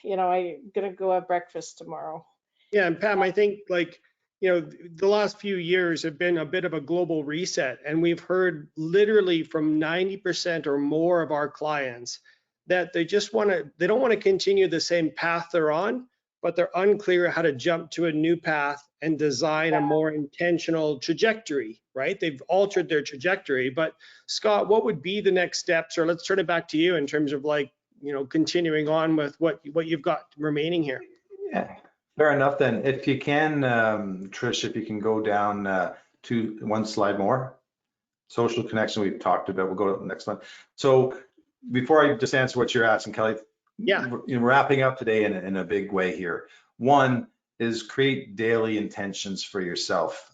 You know, I'm gonna go have breakfast tomorrow. Yeah, and Pam, I think like, you know, the last few years have been a bit of a global reset, and we've heard literally from 90% or more of our clients that they don't want to continue the same path they're on, but they're unclear how to jump to a new path and design a more intentional trajectory, right? They've altered their trajectory. But Scott, what would be the next steps? Or let's turn it back to you in terms of like, you know, continuing on with what you've got remaining here. Yeah, fair enough then. If you can, Trish, if you can go down to one slide more. Social connection we've talked about. We'll go to the next one. So before I just answer what you're asking, Kelly, yeah, you know, wrapping up today in a big way here. One is create daily intentions for yourself.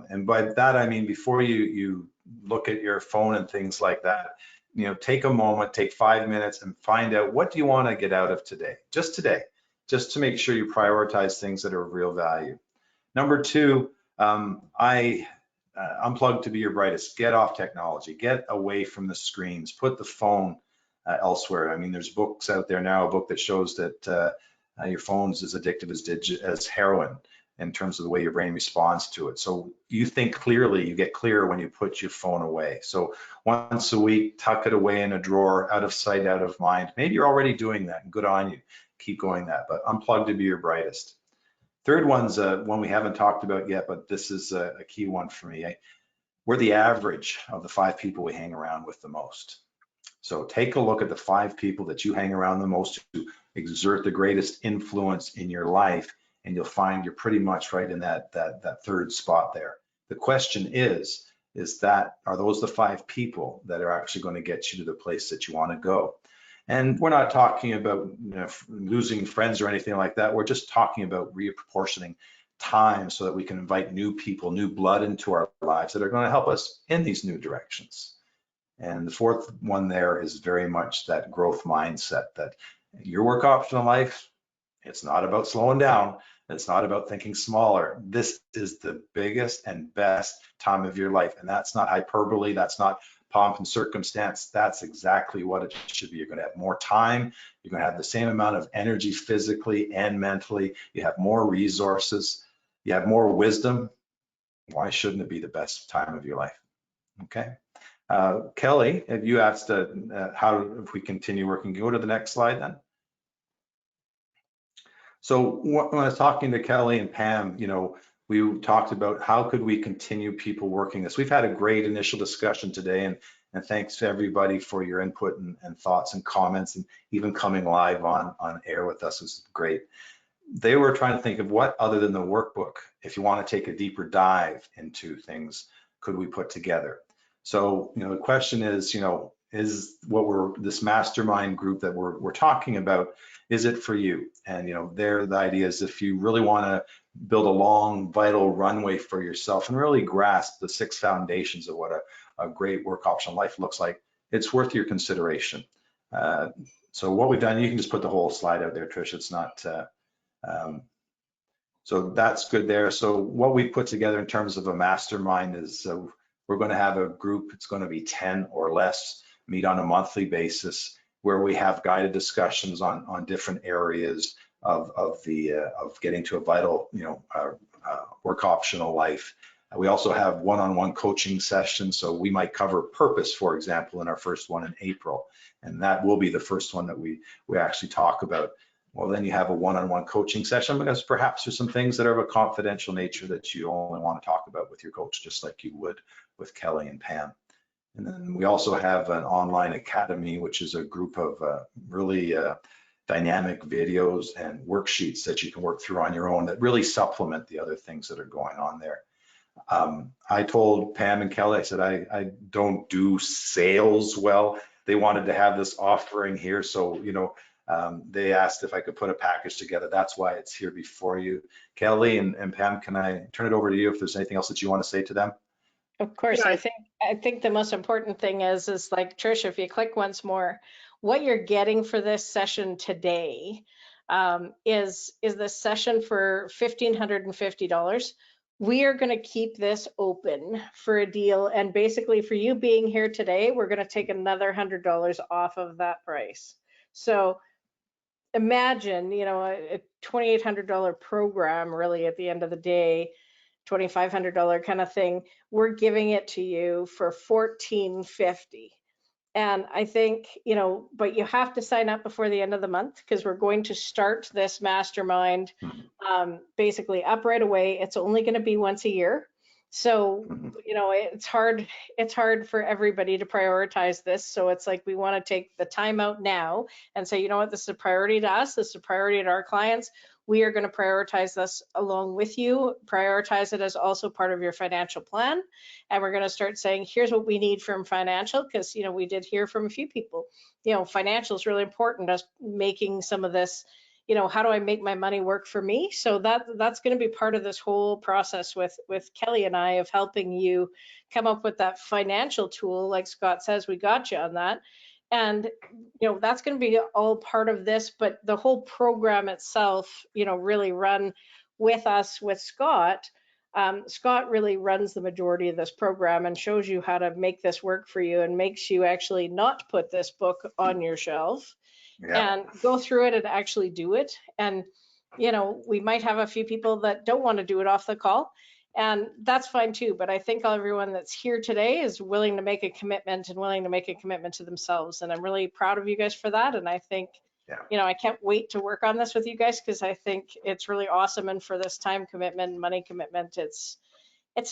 And by that, I mean, before you look at your phone and things like that, you know, take a moment, take 5 minutes and find out what do you want to get out of today, just to make sure you prioritize things that are of real value. Number two, I unplug to be your brightest. Get off technology. Get away from the screens. Put the phone elsewhere. I mean, there's books out there now, a book that shows that your phone's as addictive as heroin in terms of the way your brain responds to it. So you think clearly, you get clearer when you put your phone away. So once a week, tuck it away in a drawer, out of sight, out of mind. Maybe you're already doing that, and good on you. Keep going that, but unplug to be your brightest. Third one's one we haven't talked about yet, but this is a key one for me. We're the average of the 5 people we hang around with the most. So take a look at the 5 people that you hang around the most, who exert the greatest influence in your life, and you'll find you're pretty much right in that third spot there. The question is that, are those the 5 people that are actually going to get you to the place that you want to go? And we're not talking about losing friends or anything like that. We're just talking about reapportioning time so that we can invite new people, new blood into our lives that are going to help us in these new directions. And the fourth one there is very much that growth mindset, that your work option in life, it's not about slowing down. It's not about thinking smaller. This is the biggest and best time of your life. And that's not hyperbole. That's not pomp and circumstance. That's exactly what it should be. You're going to have more time. You're going to have the same amount of energy physically and mentally. You have more resources. You have more wisdom. Why shouldn't it be the best time of your life? Okay. Kelly, have you asked how, if we continue working, go to the next slide then. So when I was talking to Kelly and Pam, we talked about how could we continue people working this. We've had a great initial discussion today, and thanks to everybody for your input and thoughts and comments, and even coming live on air with us is great. They were trying to think of what, other than the workbook, if you want to take a deeper dive into things, could we put together? So, the question is, is what this mastermind group that we're talking about, is it for you? And, the idea is, if you really want to build a long, vital runway for yourself and really grasp the 6 foundations of what a great work option life looks like, it's worth your consideration. So what we've done, you can just put the whole slide out there, Trish. It's not, so that's good there. So what we put together in terms of a mastermind is we're going to have a group. It's going to be 10 or less, meet on a monthly basis, where we have guided discussions on different areas of getting to a vital, work optional life. We also have one-on-one coaching sessions. So we might cover purpose, for example, in our first one in April, and that will be the first one that we actually talk about. Well, then you have a one-on-one coaching session, because perhaps there's some things that are of a confidential nature that you only want to talk about with your coach, just like you would with Kelly and Pam. And then we also have an online academy, which is a group of really dynamic videos and worksheets that you can work through on your own that really supplement the other things that are going on there. I told Pam and Kelly, I said, I don't do sales well. They wanted to have this offering here. So, they asked if I could put a package together. That's why it's here before you. Kelly and Pam, can I turn it over to you if there's anything else that you want to say to them? Of course. Yeah. I think the most important thing is like, Trish, if you click once more, what you're getting for this session today is the session for $1,550. We are going to keep this open for a deal, and basically for you being here today, we're going to take another $100 off of that price. So imagine, a $2,800 program, really, at the end of the day, $2,500 kind of thing. We're giving it to you for $1,450. And I think, but you have to sign up before the end of the month, because we're going to start this mastermind basically up right away. It's only going to be once a year. So, it's hard for everybody to prioritize this. So it's like, we want to take the time out now and say, you know what, this is a priority to us. This is a priority to our clients. We are going to prioritize this along with you, prioritize it as also part of your financial plan. And we're going to start saying, here's what we need from financial, because, we did hear from a few people, financial is really important, us making some of this, how do I make my money work for me? So that's going to be part of this whole process with Kelly and I, of helping you come up with that financial tool. Like Scott says, we got you on that. And, that's going to be all part of this, but the whole program itself, really run with us, with Scott, Scott really runs the majority of this program and shows you how to make this work for you and makes you actually not put this book on your shelf and go through it and actually do it. And, you know, we might have a few people that don't want to do it off the call, and that's fine too. But I think everyone that's here today is willing to make a commitment and willing to make a commitment to themselves. And I'm really proud of you guys for that. And I think, you know, I can't wait to work on this with you guys, because I think it's really awesome. And for this time commitment, money commitment, it's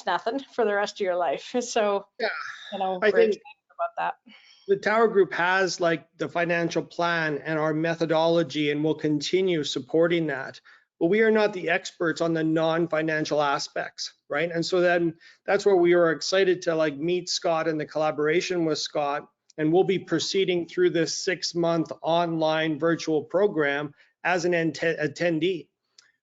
nothing for the rest of your life. So, Yeah, you know, I we're think excited about that. the Tower Group has like the financial plan and our methodology, and will continue supporting that. But we are not the experts on the non-financial aspects, right? And so then that's where we are excited to like meet Scott and the collaboration with Scott. And we'll be proceeding through this 6-month online virtual program as an attendee,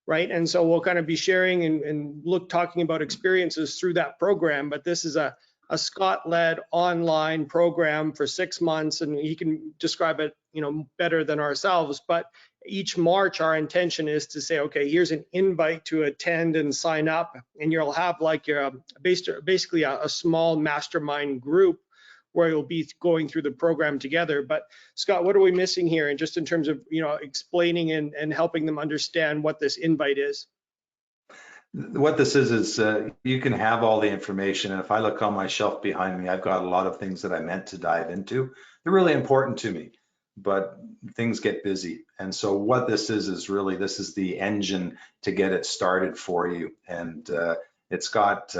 right? And so we'll kind of be sharing and talking about experiences through that program. But this is a Scott-led online program for 6 months, and he can describe it, you know, better than ourselves. But each March, our intention is to say, okay, here's an invite to attend and sign up, and you'll have like your basically a small mastermind group where you'll be going through the program together. But Scott, what are we missing here? And just in terms of, you know, explaining and helping them understand what this invite is. What this is you can have all the information. And if I look on my shelf behind me, I've got a lot of things that I meant to dive into. They're really important to me, but things get busy. And so what this is really, this is the engine to get it started for you. And it's got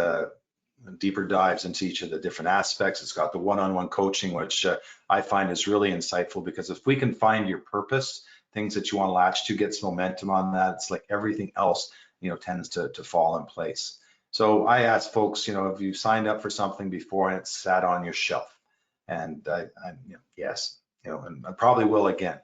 deeper dives into each of the different aspects. It's got the one-on-one coaching, which I find is really insightful, because if we can find your purpose, things that you want to latch to, get some momentum on that, it's like everything else, you know, tends to fall in place. So I ask folks, you know, if you've signed up for something before and it's sat on your shelf, and you know, yes, you know, and I probably will again.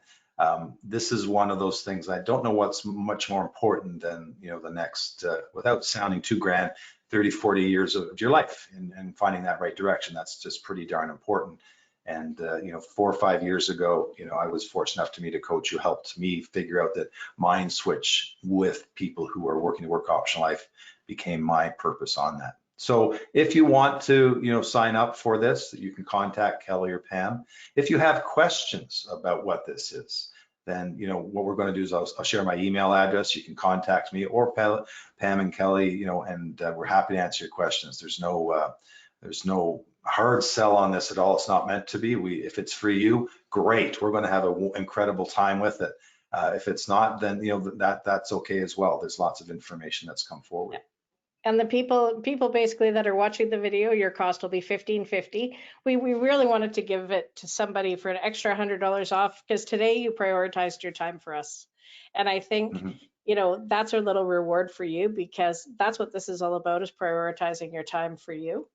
This is one of those things. I don't know what's much more important than, you know, the next, without sounding too grand, 30, 40 years of your life, and finding that right direction. That's just pretty darn important. And, you know, 4 or 5 years ago, you know, I was fortunate enough to meet a coach who helped me figure out that mind switch with people who are working to work option life became my purpose on that. So if you want to, you know, sign up for this, you can contact Kelly or Pam. If you have questions about what this is, then, you know, what we're going to do is I'll share my email address. You can contact me or Pam and Kelly, you know, and we're happy to answer your questions. There's no hard sell on this at all. It's not meant to be. If it's for you, great. We're going to have an incredible time with it. If it's not, then, you know, that's okay as well. There's lots of information that's come forward. And the people basically that are watching the video, your cost will be $15.50. We really wanted to give it to somebody for an extra $100 off, because today you prioritized your time for us. And I think, you know, that's our little reward for you, because that's what this is all about, is prioritizing your time for you.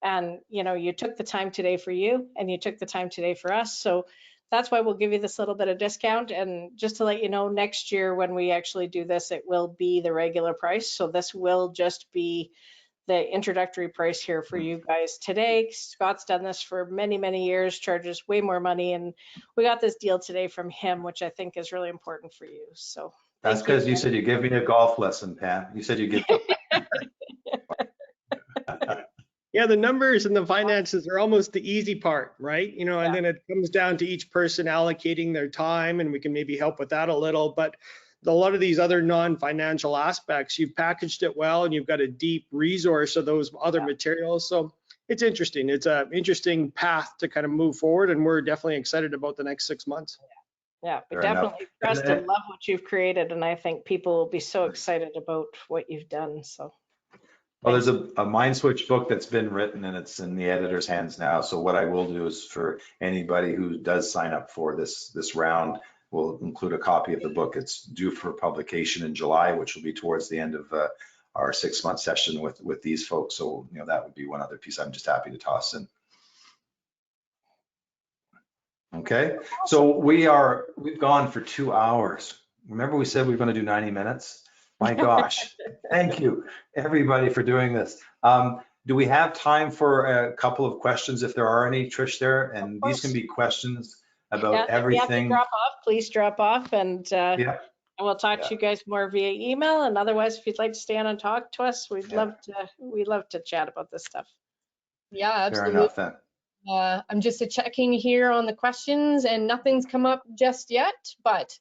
And, you know, you took the time today for you, and you took the time today for us. So that's why we'll give you this little bit of discount. And just to let you know, next year when we actually do this, it will be the regular price. So this will just be the introductory price here for you guys today. Scott's done this for many, many years, charges way more money. And we got this deal today from him, which I think is really important for you. So that's because you said you give me a golf lesson, Pam. You said you give. Yeah, the numbers and the finances are almost the easy part, right? You know, and then it comes down to each person allocating their time, and we can maybe help with that a little. But a lot of these other non-financial aspects, you've packaged it well, and you've got a deep resource of those other materials. So it's interesting. It's an interesting path to kind of move forward, and we're definitely excited about the next 6 months. Yeah, we definitely trust and love what you've created, and I think people will be so excited about what you've done. So. Well, there's a mind switch book that's been written, and it's in the editor's hands now. So what I will do is, for anybody who does sign up for this round, we'll include a copy of the book. It's due for publication in July, which will be towards the end of our 6-month session with these folks. So, you know, that would be one other piece I'm just happy to toss in. Okay, so we've gone for 2 hours. Remember we said we were going to do 90 minutes? My gosh, thank you everybody for doing this. Do we have time for a couple of questions, if there are any, Trish, there? And these can be questions about everything. If you have to drop off, please drop off. And yeah, And we'll talk Yeah. to you guys more via email. And otherwise, if you'd like to stay on and talk to us, we'd Yeah. love to chat about this stuff. Yeah, Fair absolutely. enough then. I'm just checking here on the questions and nothing's come up just yet, but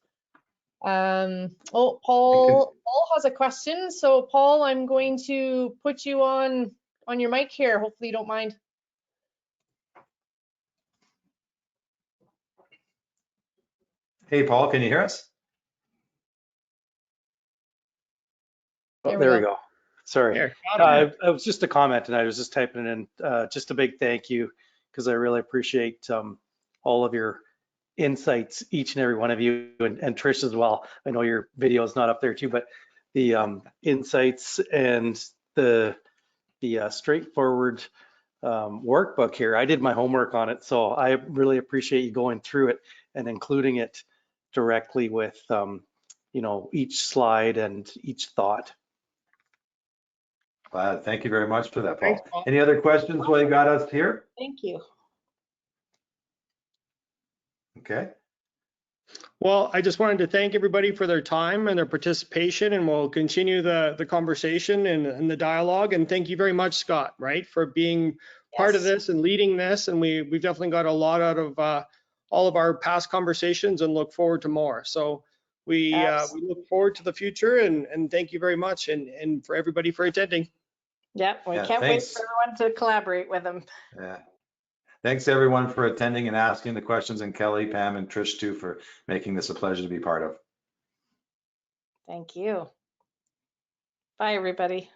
Paul has a question. So Paul, I'm going to put you on your mic here. Hopefully you don't mind. Hey, Paul, can you hear us? There There we we go. Sorry. There, got it. It was just a comment and I was just typing it in. Just a big thank you because I really appreciate all of your insights, each and every one of you, and Trish as well. I know your video is not up there too, but the insights and the straightforward workbook here. I did my homework on it, so I really appreciate you going through it and including it directly with you know, each slide and each thought. Glad. Thank you very much for that, Thanks, Paul. Paul. Any other questions while you got us here? Thank you. Okay. Well, I just wanted to thank everybody for their time and their participation, and we'll continue the conversation and the dialogue. And thank you very much, Scott, right, for being part of Yes. this and leading this. And we've definitely got a lot out of all of our past conversations and look forward to more. So we look forward to the future, and thank you very much, and for everybody for attending. Yep, we Yeah, can't wait thanks. for everyone to collaborate with them. Yeah. Thanks everyone for attending and asking the questions, and Kelly, Pam, and Trish too for making this a pleasure to be part of. Thank you. Bye, everybody.